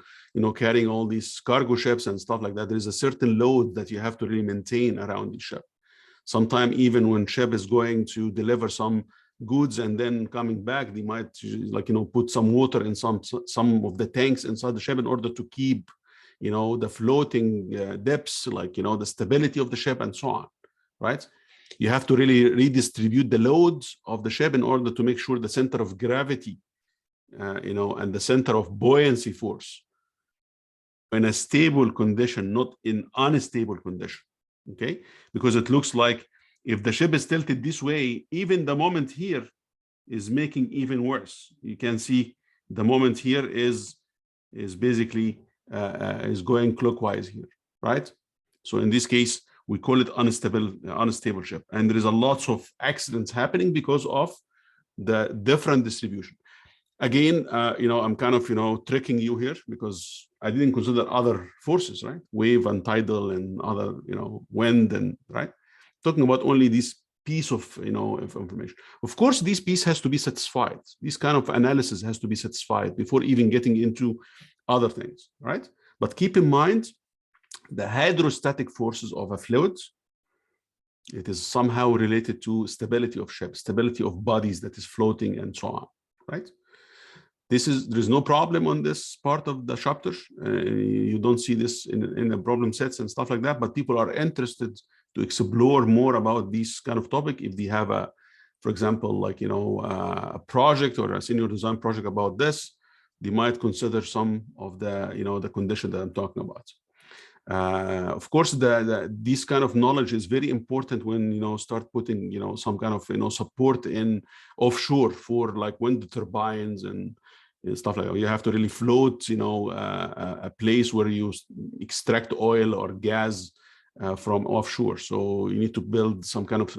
carrying all these cargo ships and stuff like that, there is a certain load that you have to really maintain around the ship. Sometimes even when ship is going to deliver some goods and then coming back, they might put some water in some of the tanks inside the ship in order to keep, the floating depths, the stability of the ship and so on, right? You have to really redistribute the loads of the ship in order to make sure the center of gravity, and the center of buoyancy force in a stable condition, not in unstable condition, okay? Because it looks like if the ship is tilted this way, even the moment here is making even worse. You can see the moment here is basically is going clockwise here, right? So in this case, we call it unstable ship. And there is a lot of accidents happening because of the different distribution. Again, I'm kind of, tricking you here because I didn't consider other forces, right? Wave and tidal and other, wind and, right? Talking about only this piece of, of information. Of course, this piece has to be satisfied. This kind of analysis has to be satisfied before even getting into other things, right? But keep in mind, the hydrostatic forces of a fluid, it is somehow related to stability of ships, stability of bodies that is floating and so on, right? There's no problem on this part of the chapter. You don't see this in the problem sets and stuff like that, but people are interested to explore more about this kind of topic. If they have for example, a project or a senior design project about this, they might consider some of the, the condition that I'm talking about. Of course, this kind of knowledge is very important when, start putting, some kind of, support in offshore for like wind turbines and stuff like that. You have to really float, a place where you extract oil or gas from offshore. So you need to build some kind of,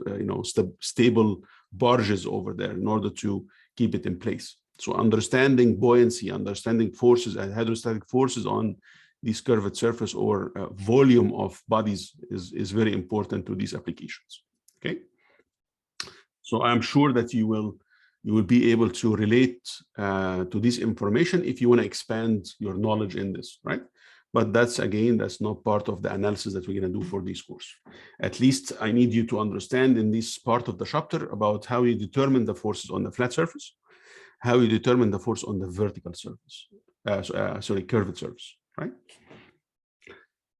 stable barges over there in order to keep it in place. So understanding buoyancy, understanding forces and hydrostatic forces on this curved surface or volume of bodies is very important to these applications. Okay. So I'm sure that you will be able to relate to this information if you want to expand your knowledge in this, right? But that's not part of the analysis that we're going to do for this course. At least I need you to understand in this part of the chapter about how you determine the forces on the flat surface, how you determine the force on the vertical surface, curved surface, right?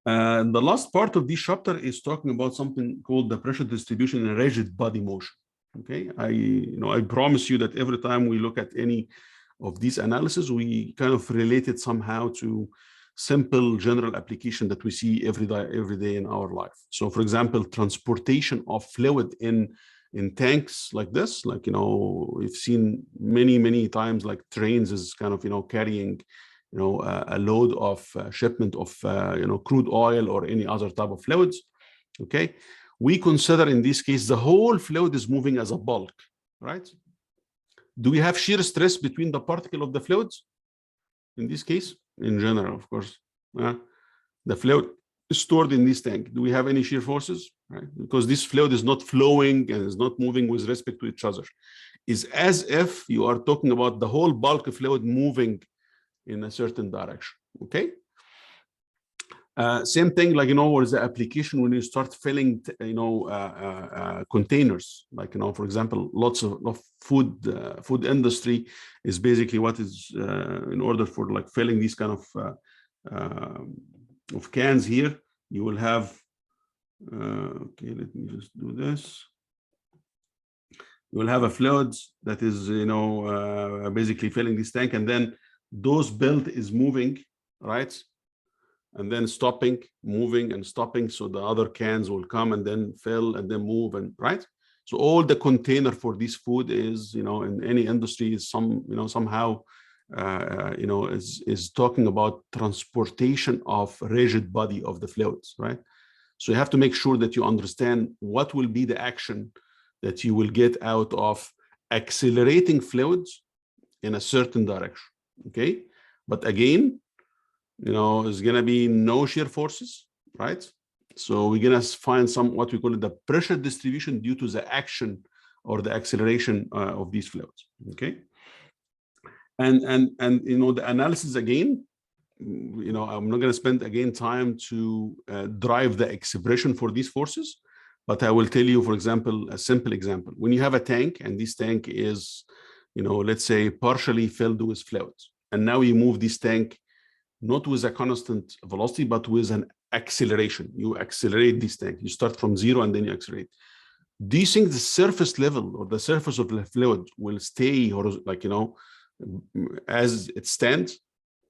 The last part of this chapter is talking about something called the pressure distribution in rigid body motion. Okay, I promise you that every time we look at any of these analysis, we kind of relate it somehow to simple general application that we see every day in our life. So, for example, transportation of fluid in tanks like this, like, we've seen many times, like trains is kind of, carrying, a load of shipment of, crude oil or any other type of fluids. Okay. We consider in this case, the whole fluid is moving as a bulk, right? Do we have shear stress between the particle of the fluids? In this case, in general, of course, the fluid is stored in this tank. Do we have any shear forces? Right? Because this fluid is not flowing and is not moving with respect to each other. It's as if you are talking about the whole bulk of fluid moving in a certain direction, okay? Same thing, like, what is the application when you start filling, containers, like, for example, lots of food industry is basically what is in order for like filling these kind of cans here, you will have, okay, let me just do this. You will have a fluid that is, basically filling this tank, and then those belt is moving, right? And then stopping, moving and stopping. So the other cans will come and then fill and then move, and right. So all the container for this food is, in any industry is somehow, is talking about transportation of rigid body of the fluids, right? So you have to make sure that you understand what will be the action that you will get out of accelerating fluids in a certain direction, okay? But again, there's going to be no shear forces, right? So we're going to find what we call the pressure distribution due to the action or the acceleration of these fluids, okay? And the analysis again, I'm not going to spend again time to drive the expression for these forces, but I will tell you, for example, a simple example. When you have a tank and this tank is, let's say partially filled with fluids, and now you move this tank not with a constant velocity, but with an acceleration. You accelerate this tank. You start from zero and then you accelerate. Do you think the surface level or the surface of the fluid will stay, or like, as it stands?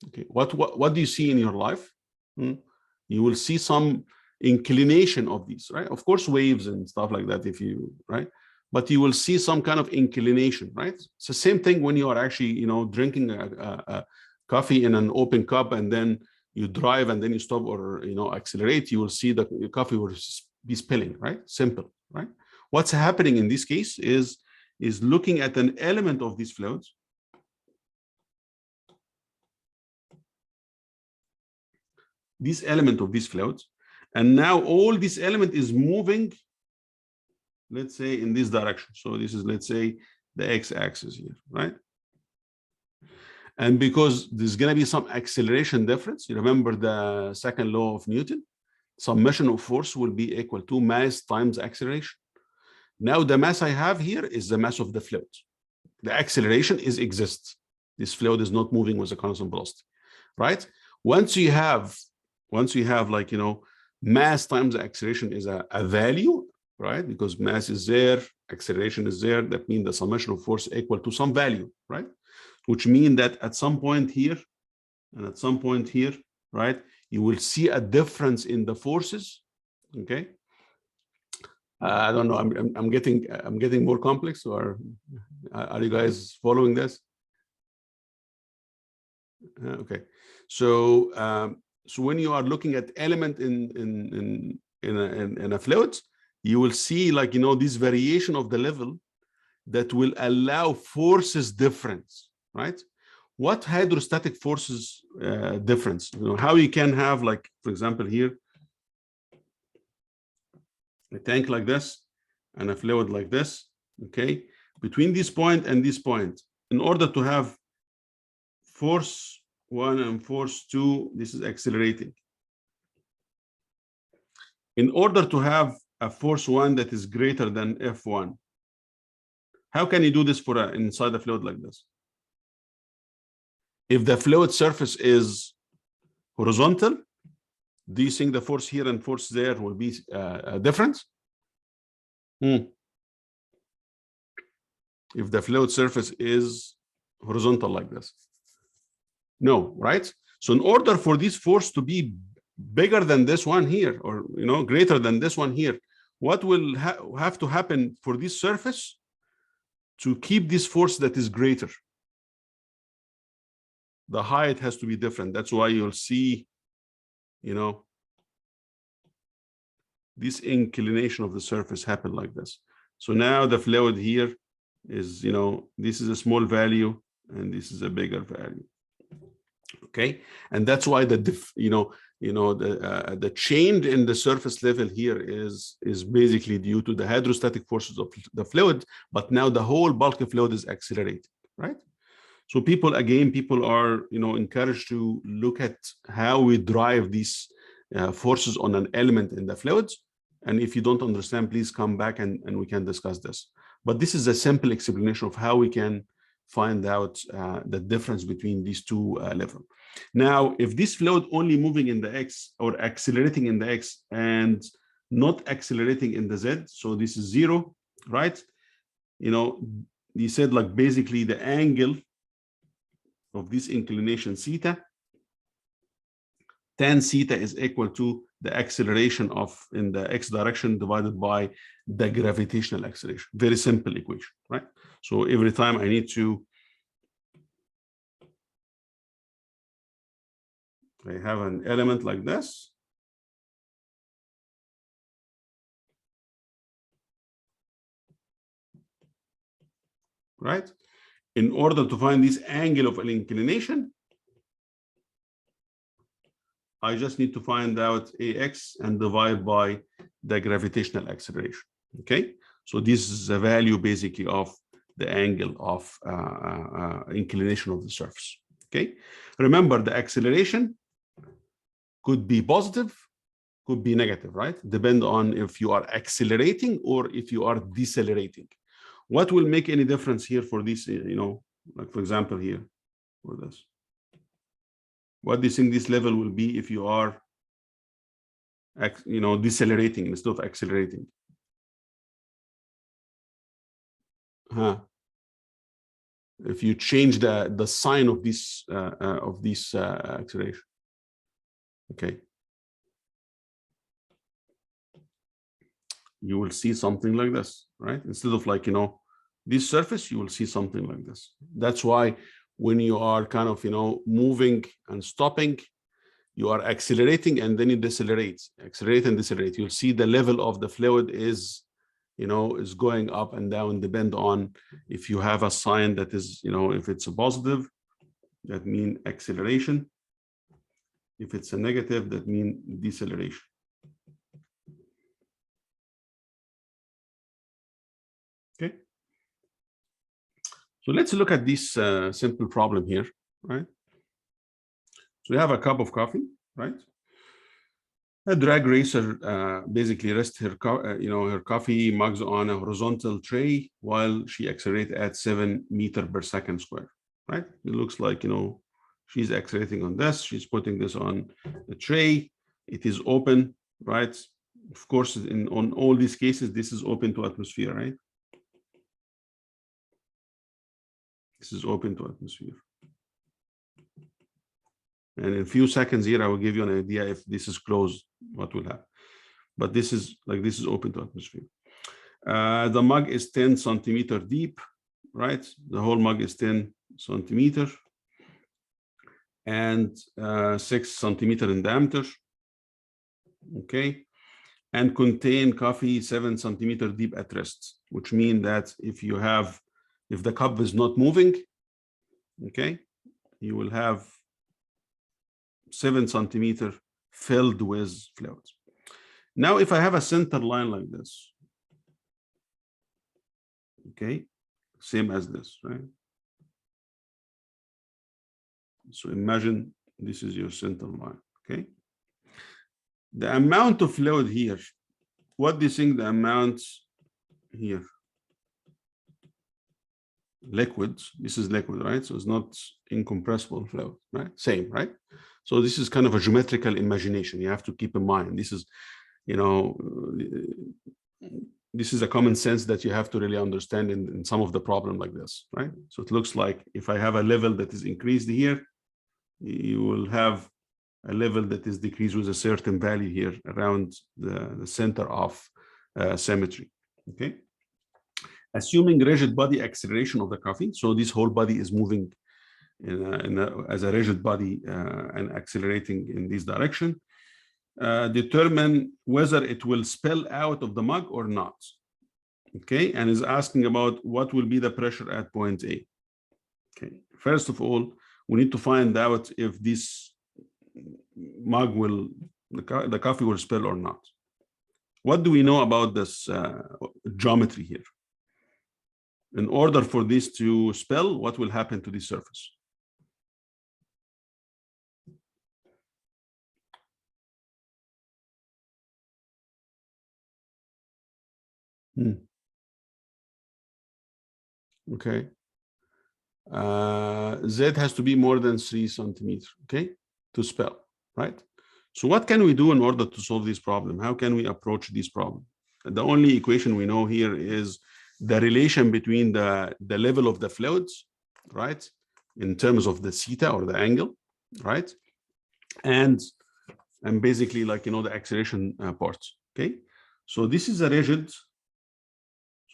Okay. What do you see in your life? You will see some inclination of these, right? Of course, waves and stuff like that, right? But you will see some kind of inclination, right? It's the same thing when you are actually, drinking a coffee in an open cup, and then you drive and then you stop or accelerate, you will see that your coffee will be spilling, right? Simple, right? What's happening in this case is looking at an element of these fluids. This element of these fluids, and now all this element is moving, let's say, in this direction. So this is, let's say, the x-axis here, right? And because there's going to be some acceleration difference, you remember the second law of Newton, summation of force will be equal to mass times acceleration. Now the mass I have here is the mass of the fluid. The acceleration exists. This fluid is not moving with a constant velocity, right? Once you have like, mass times acceleration is a value, right? Because mass is there, acceleration is there. That means the summation of force equal to some value, right? Which means that at some point here and at some point here, right, you will see a difference in the forces. Okay. I don't know. I'm getting more complex, or are you guys following this? Okay. So when you are looking at element in a fluid, you will see, like, this variation of the level that will allow forces difference. Right? What hydrostatic forces difference? How you can have, like, for example, here, a tank like this and a fluid like this, okay, between this point and this point, in order to have force 1 and force 2, this is accelerating. In order to have a force 1 that is greater than F1, how can you do this for inside a fluid like this? If the fluid surface is horizontal, do you think the force here and force there will be a difference? If the fluid surface is horizontal like this? No, right? So in order for this force to be bigger than this one here, or greater than this one here, what will have to happen for this surface to keep this force that is greater? The height has to be different. That's why you'll see, this inclination of the surface happen like this. So now the fluid here is, this is a small value and this is a bigger value. Okay, and that's why the change in the surface level here is basically due to the hydrostatic forces of the fluid, but now the whole bulk of fluid is accelerating, right? So people are encouraged to look at how we drive these forces on an element in the fluids. And if you don't understand, please come back and we can discuss this. But this is a simple explanation of how we can find out the difference between these two levels. Now, if this fluid only moving in the X or accelerating in the X and not accelerating in the Z, so this is 0, right? You said like basically the angle of this inclination theta, tan theta is equal to the acceleration in the X direction divided by the gravitational acceleration. Very simple equation, right? So every time I need to, I have an element like this. Right? In order to find this angle of an inclination, I just need to find out AX and divide by the gravitational acceleration. Okay, so this is the value basically of the angle of inclination of the surface. Okay, remember the acceleration could be positive, could be negative, right? Depend on if you are accelerating or if you are decelerating. What will make any difference here for this, like for example here, for this? What do you think this level will be if you are, decelerating instead of accelerating? If you change the sign of this acceleration, okay, you will see something like this, right? Instead of like this surface, you will see something like this. That's why when you are kind of moving and stopping, you are accelerating and then you decelerate, accelerate and decelerate. You'll see the level of the fluid is is going up and down, depend on if you have a sign that is, if it's a positive, that means acceleration. If it's a negative, that means deceleration. Okay. So let's look at this simple problem here, right? So we have a cup of coffee, right? A drag racer basically rests her, her coffee mugs on a horizontal tray while she accelerates at 7 meters per second square, right? It looks like, she's accelerating on this. She's putting this on the tray. It is open, right? Of course, on all these cases, this is open to atmosphere, right? This is open to atmosphere. And in a few seconds here, I will give you an idea if this is closed, what will happen. But this is open to atmosphere. The mug is 10 centimeter deep, right? The whole mug is 10 centimeter and 6 centimeter in diameter. Okay. And contain coffee 7 centimeter deep at rest, which means that if the cup is not moving, okay, you will have 7 centimeter filled with fluids. Now, if I have a center line like this, okay? Same as this, right? So imagine this is your center line, okay? The amount of fluid here, what do you think the amount here? Liquids, this is liquid, right? So it's not incompressible fluid, right? Same, right? So this is kind of a geometrical imagination. You have to keep in mind. This is, you know, this is a common sense that you have to really understand in some of the problem like this, right? So it looks like if I have a level that is increased here, you will have a level that is decreased with a certain value here around the center of symmetry, okay? Assuming rigid body acceleration of the coffee, so this whole body is moving as a rigid body and accelerating in this direction, determine whether it will spill out of the mug or not, okay? And is asking about what will be the pressure at point A, okay? First of all, we need to find out if this mug will, the coffee will spill or not. What do we know about this geometry here? In order for this to spill, what will happen to the surface? Okay. Z has to be more than 3 centimeters, okay, to spill, right? So what can we do in order to solve this problem? How can we approach this problem? The only equation we know here is the relation between the level of the fluids, right, in terms of the theta or the angle, right, and basically, like, you know, the acceleration parts, okay? So this is a rigid,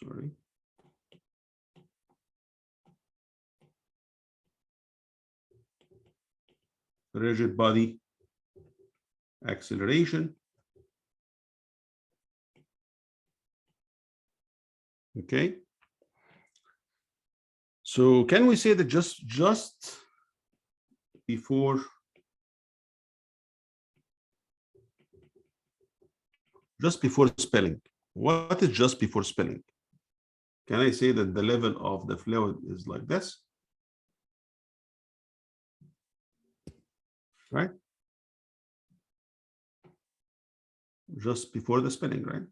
sorry, rigid body acceleration, okay? So can we say that just before spilling, what is just before spilling? Can I say that the level of the fluid is like this, right? Just before the spilling, right?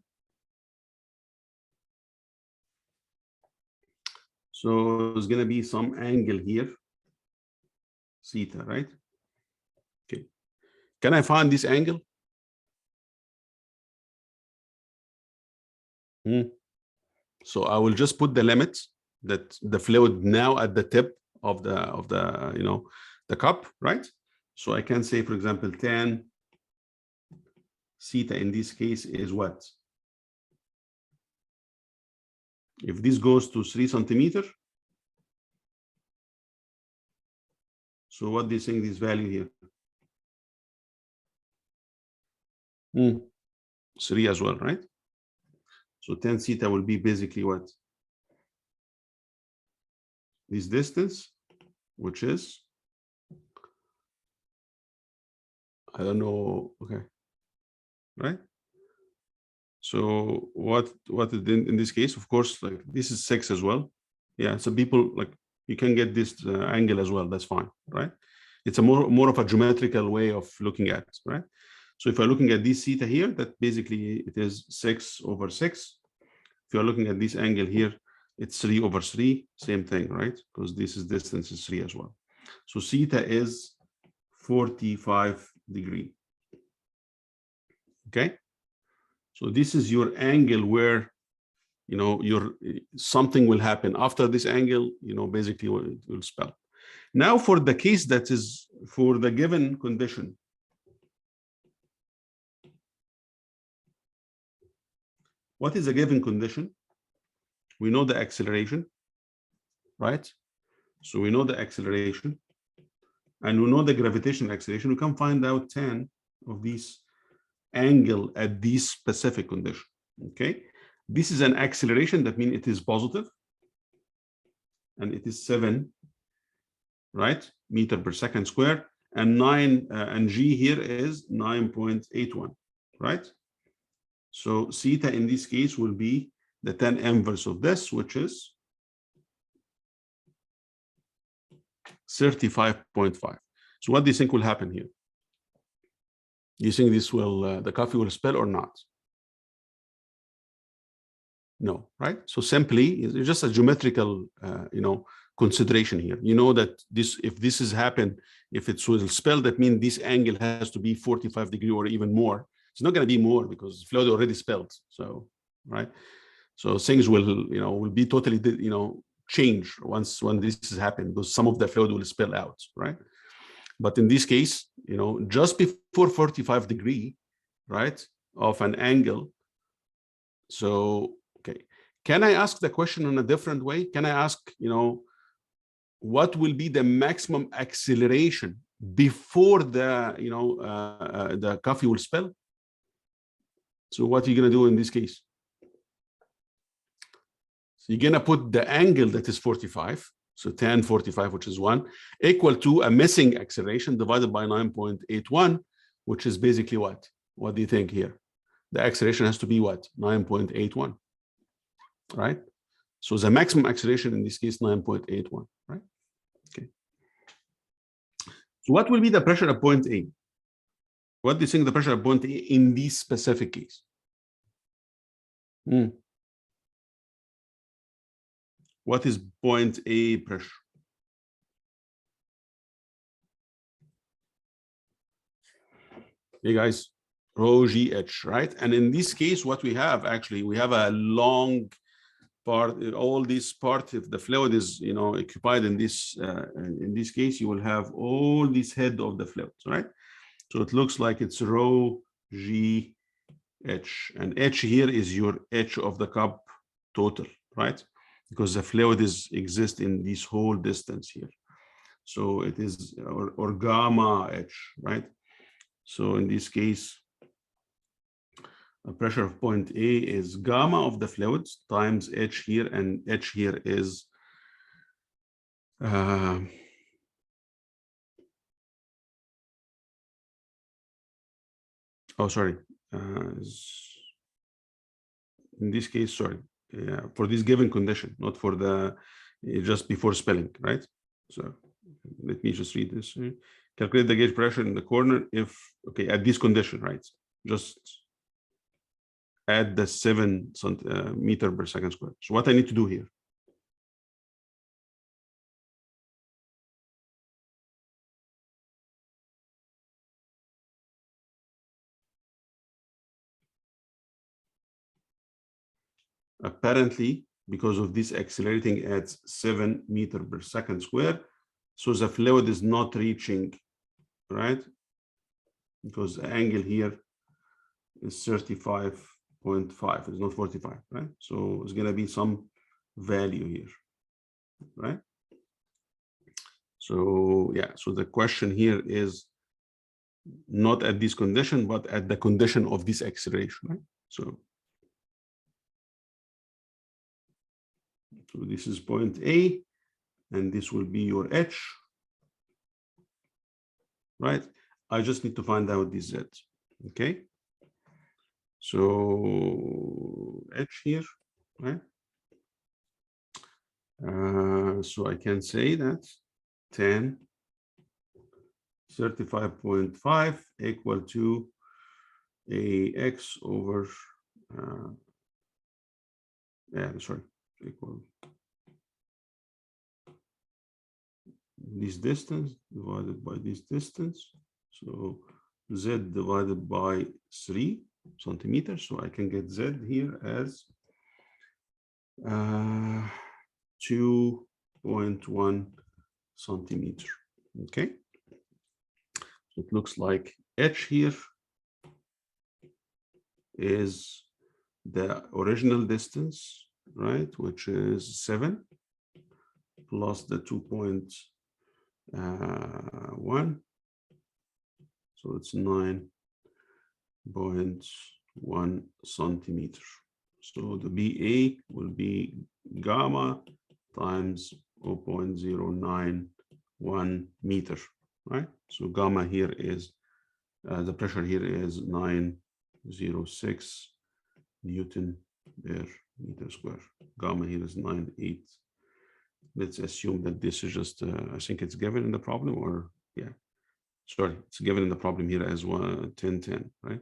So there's going to be some angle here, theta, right? Okay. Can I find this angle? So I will just put the limits that the fluid now at the tip of the you know, the cup, right? So I can say, for example, tan theta in this case is what? If this goes to 3 centimeters, so what do you think this value here? 3 as well, right? So tan theta will be basically what? This distance, which is, I don't know, okay, right? So what in this case, of course, like this is 6 as well. Yeah, so people, like, you can get this angle as well, that's fine, right? It's a more of a geometrical way of looking at it, right? So if you're looking at this theta here, that basically it is 6/6. If you're looking at this angle here, it's 3/3, same thing, right? Because this is distance is 3 as well. So theta is 45 degrees. Okay. So this is your angle where, you know, something will happen after this angle, you know, basically it will spill. Now for the case that is for the given condition, what is a given condition? We know the acceleration, right? So we know the acceleration and we know the gravitational acceleration. We can find out tan of this angle at this specific condition, okay? This is an acceleration, that means it is positive, and it is 7, right, meter per second square, and 9 and g here is 9.81, right? So theta in this case will be the tan inverse of this, which is 35.5. So what do you think will happen here? Do you think this will, the coffee will spill or not? No, right? So simply, it's just a geometrical, consideration here. You know that this, if this has happened, if it will spill, that means this angle has to be 45 degrees or even more. It's not going to be more because fluid already spilled. So, right? So things will, will be totally, change when this has happened, because some of the fluid will spill out, right? But in this case, just before 45 degree, right, of an angle. So, okay, can I ask the question in a different way? Can I ask, what will be the maximum acceleration before the, the coffee will spill? So what are you going to do in this case? So you're going to put the angle that is 45, so tan 45, which is 1, equal to a missing acceleration divided by 9.81, which is basically what? What do you think here? The acceleration has to be what? 9.81, right? So the maximum acceleration in this case, 9.81, right? Okay. So what will be the pressure at point A? What do you think the pressure at point A in this specific case? What is point A pressure? Hey guys, rho GH, right? And in this case, what we have actually, we have a long part, all this part, if the fluid is, occupied in this case, you will have all this head of the fluid, right? So it looks like it's rho GH, and H here is your H of the cup total, right? Because the fluid exists in this whole distance here. So it is, or gamma H, right? So in this case, a pressure of point A is gamma of the fluids times H here, and H here is in this case, sorry, for this given condition, not for the just before spilling, right? So let me just read this. Calculate the gauge pressure in the corner if, okay, at this condition, right? Just add the 7 meter per second square. So what I need to do here? Apparently, because of this accelerating at 7 meter per second square, so the fluid is not reaching, right? Because the angle here is 35.5, it's not 45, right? So it's going to be some value here, right? So yeah, so the question here is not at this condition, but at the condition of this acceleration, right? So this is point A, and this will be your H, right? I just need to find out this Z, okay? So H here, right? So I can say that 10 35.5 equal to AX over, equal this distance divided by this distance. So Z divided by 3 centimeters. So I can get Z here as 2.1 centimeter. Okay. So it looks like H here is the original distance, right, which is 7 plus the 2.1, so it's 9.1 centimeter. So the BA will be gamma times 0.091 meter, right? So gamma here is, the pressure here is 906 Newton per meter square. Gamma here is 9.8 let's assume that this is just, I think it's given in the problem, or yeah, sorry, it's given in the problem here as 1010, right?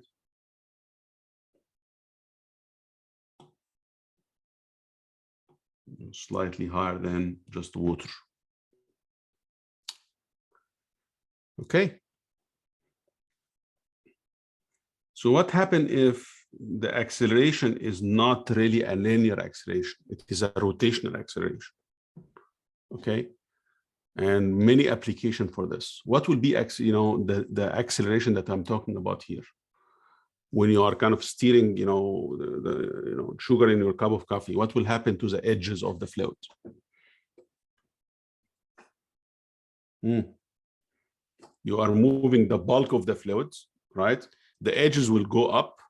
Slightly higher than just water. Okay. So what happens if the acceleration is not really a linear acceleration? It is a rotational acceleration. Okay. And many applications for this. What will be, the acceleration that I'm talking about here? When you are kind of steering, the sugar in your cup of coffee, what will happen to the edges of the fluid? You are moving the bulk of the fluids, right? The edges will go up,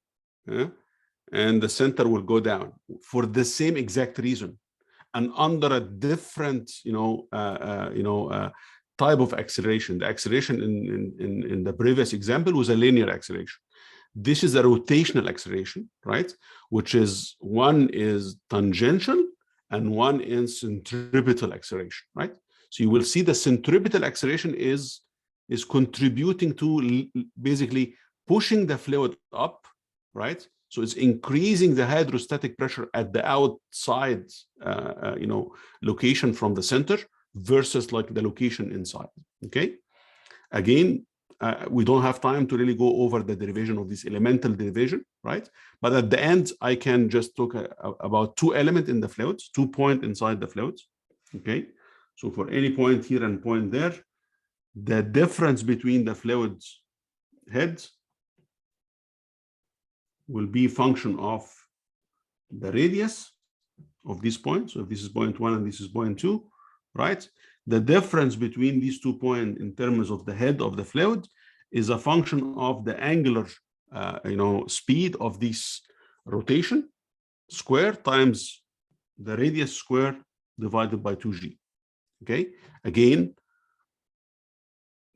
and the center will go down for the same exact reason, and under a different, type of acceleration. The acceleration in the previous example was a linear acceleration. This is a rotational acceleration, right? Which is, one is tangential and one is centripetal acceleration, right? So you will see the centripetal acceleration is contributing to basically pushing the fluid up, right? So it's increasing the hydrostatic pressure at the outside, location from the center versus like the location inside. Okay. Again, we don't have time to really go over the derivation of this elemental derivation, right? But at the end, I can just talk about two elements in the fluids, 2 points inside the fluids. Okay. So for any point here and point there, the difference between the fluids heads will be function of the radius of this point. So if this is point 1 and this is point 2, right? The difference between these 2 points in terms of the head of the fluid is a function of the angular, speed of this rotation square times the radius square divided by 2g. Okay. Again,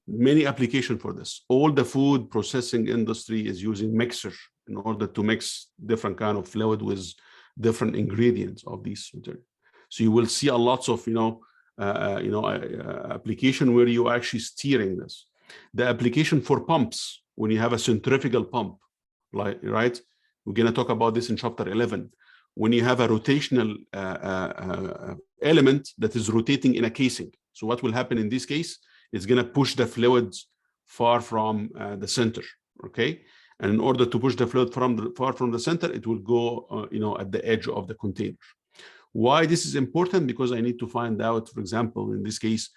many applications for this. All the food processing industry is using mixer in order to mix different kind of fluid with different ingredients of these material. So you will see a lots of application where you are actually steering this. The application for pumps, when you have a centrifugal pump, like, right? We're going to talk about this in chapter 11. When you have a rotational element that is rotating in a casing. So what will happen in this case? It's going to push the fluids far from the center, okay? And in order to push the fluid far from the center, it will go, at the edge of the container. Why this is important? Because I need to find out, for example, in this case,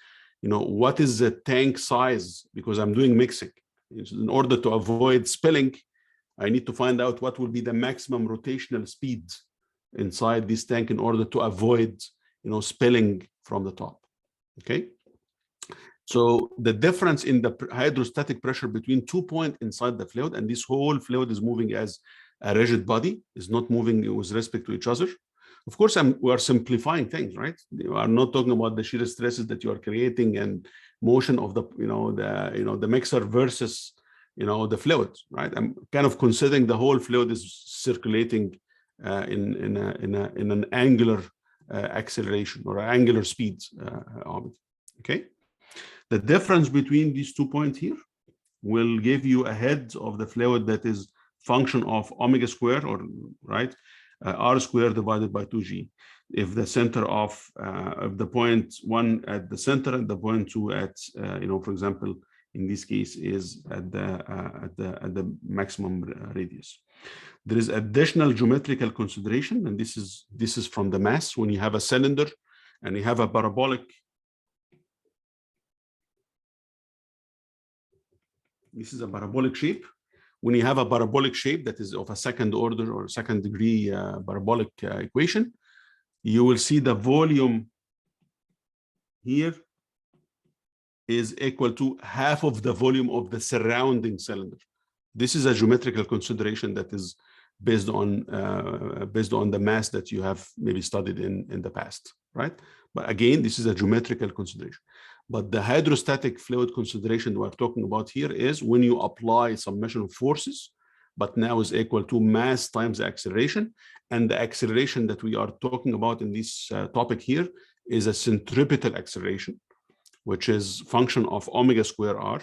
what is the tank size? Because I'm doing mixing. In order to avoid spilling, I need to find out what will be the maximum rotational speed inside this tank in order to avoid, spilling from the top, okay? So the difference in the hydrostatic pressure between 2 points inside the fluid, and this whole fluid is moving as a rigid body, is not moving with respect to each other. Of course, we are simplifying things, right? You are not talking about the shear stresses that you are creating and motion of the, the mixer versus, the fluid, right? I'm kind of considering the whole fluid is circulating in an angular acceleration or angular speed of it. Okay. The difference between these 2 points here will give you a head of the fluid that is function of omega square, or right, r square divided by 2g. If the center of the point 1 at the center and the point 2 at, for example, in this case is at the maximum radius. There is additional geometrical consideration, and this is from the mass. When you have a cylinder and you have a parabolic, this is a parabolic shape. When you have a parabolic shape that is of a second order or second degree parabolic equation, you will see the volume here is equal to half of the volume of the surrounding cylinder. This is a geometrical consideration that is based on the mass that you have maybe studied in the past, right? But again, this is a geometrical consideration. But the hydrostatic fluid consideration we're talking about here is when you apply summation of forces, but now is equal to mass times the acceleration. And the acceleration that we are talking about in this topic here is a centripetal acceleration, which is function of omega square r,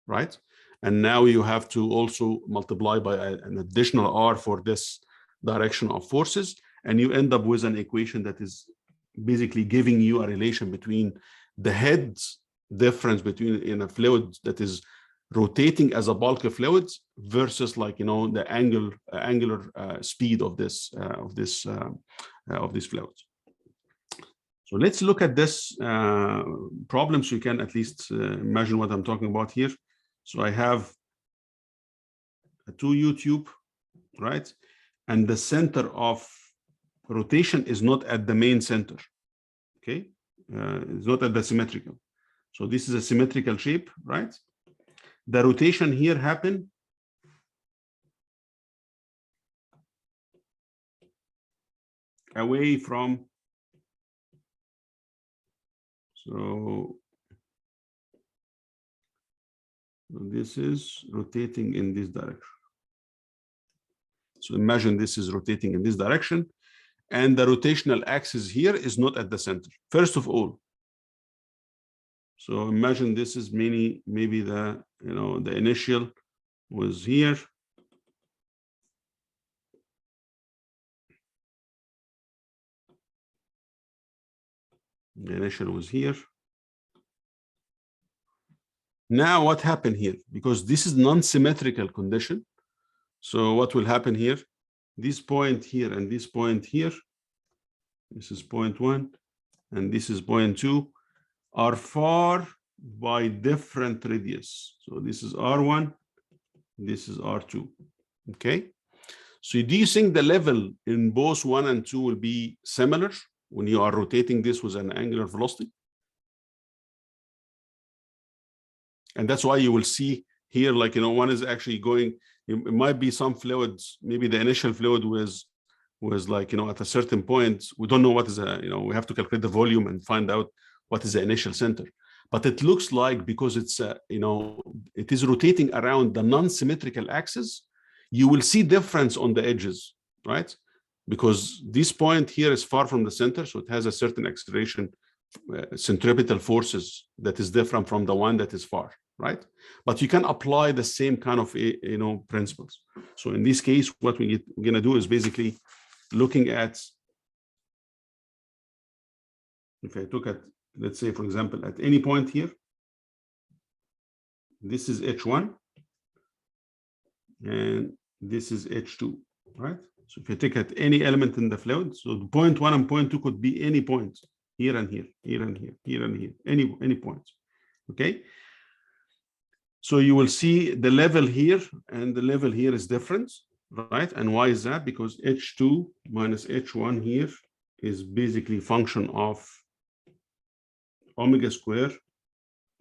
right? And now you have to also multiply by an additional r for this direction of forces, and you end up with an equation that is basically giving you a relation between the head difference between in a fluid that is rotating as a bulk of fluids versus, like, you know, the angular speed of this fluid. So let's look at this problem so you can at least imagine what I'm talking about here. So I have a 2U tube, right? And the center of rotation is not at the main center, okay? It's not at the symmetrical. So this is a symmetrical shape, right? The rotation here happened away from, so this is rotating in this direction. So imagine this is rotating in this direction, and the rotational axis here is not at the center, first of all. So imagine this is maybe the, you know, the initial was here. The initial was here. Now what happened here? Because this is non-symmetrical condition. So what will happen here? This point here and this point here, this is point 1 and this is point 2, are far by different radius. So this is R1, this is R2, okay? So do you think the level in both 1 and 2 will be similar when you are rotating this with an angular velocity? And that's why you will see here, like, you know, one is actually going, it might be some fluids, maybe the initial fluid was like, you know, at a certain point, we don't know what is a, you know, we have to calculate the volume and find out what is the initial center. But it looks like, because it's, you know, it is rotating around the non-symmetrical axis, you will see difference on the edges, right? Because this point here is far from the center, so it has a certain acceleration, centripetal forces that is different from the one that is far, right? But you can apply the same kind of, you know, principles. So in this case, what we're going to do is basically looking at, if I took at, let's say, for example, at any point here, this is H1 and this is H2, right? So if you take at any element in the fluid, so the point 1 and point 2 could be any point, here and here, here and here, here and here, any point, okay? So you will see the level here and the level here is different, right? And why is that? Because H2 minus H1 here is basically function of omega square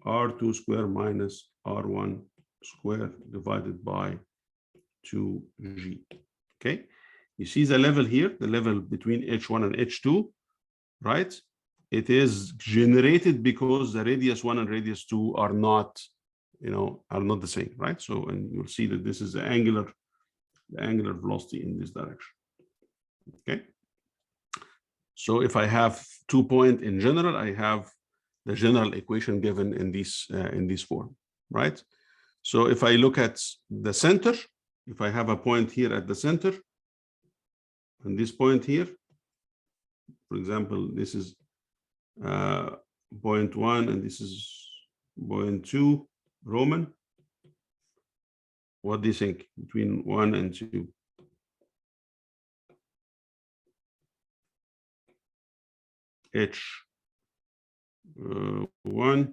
R2 square minus R1 square divided by 2G, okay? You see the level here, the level between H1 and H2, right? It is generated because the radius 1 and radius 2 are not, you know, are not the same, right? So, and you'll see that this is the angular velocity in this direction, okay? So if I have 2 points in general, I have the general equation given in this form, right? So if I look at the center, if I have a point here at the center, and this point here, for example, this is point 1 and this is point 2 Roman. What do you think between 1 and 2? H1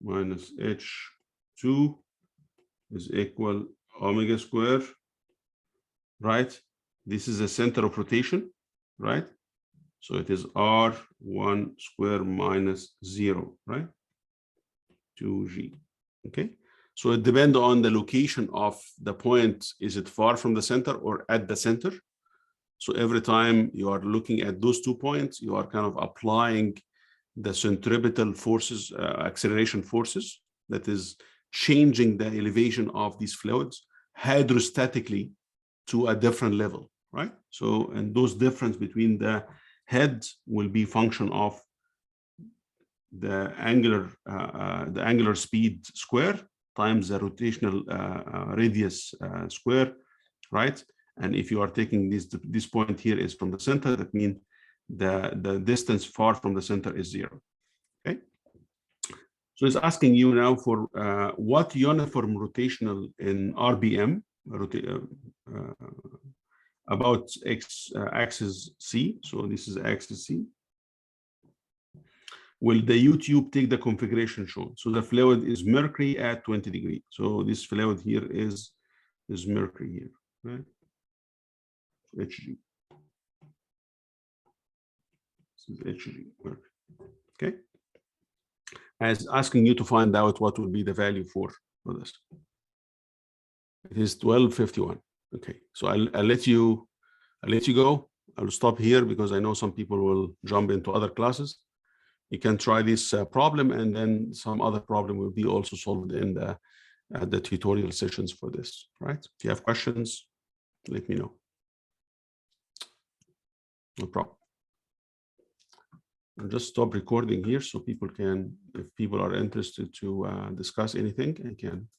minus H2 is equal omega square, right? This is the center of rotation, right? So it is R1 square minus 0, right? 2G, okay? So it depends on the location of the point. Is it far from the center or at the center? So every time you are looking at those 2 points, you are kind of applying the centripetal forces, acceleration forces, that is changing the elevation of these fluids hydrostatically to a different level, right? So, and those difference between the head will be function of the angular speed square times the rotational radius square, right? And if you are taking this point here is from the center, that means the distance far from the center is 0. Okay. So it's asking you now for what uniform rotational in RBM about axis C. So this is axis C. Will the U-tube take the configuration shown? So the fluid is mercury at 20 degrees. So this fluid here is mercury here, right? Hg. This is Hg, mercury. Okay. As asking you to find out what will be the value for this. It is 1251. Okay, so I'll let you go. I'll stop here because I know some people will jump into other classes. You can try this problem, and then some other problem will be also solved in the tutorial sessions for this, right? If you have questions, let me know. No problem. I'll just stop recording here so people can, if people are interested to discuss anything, I can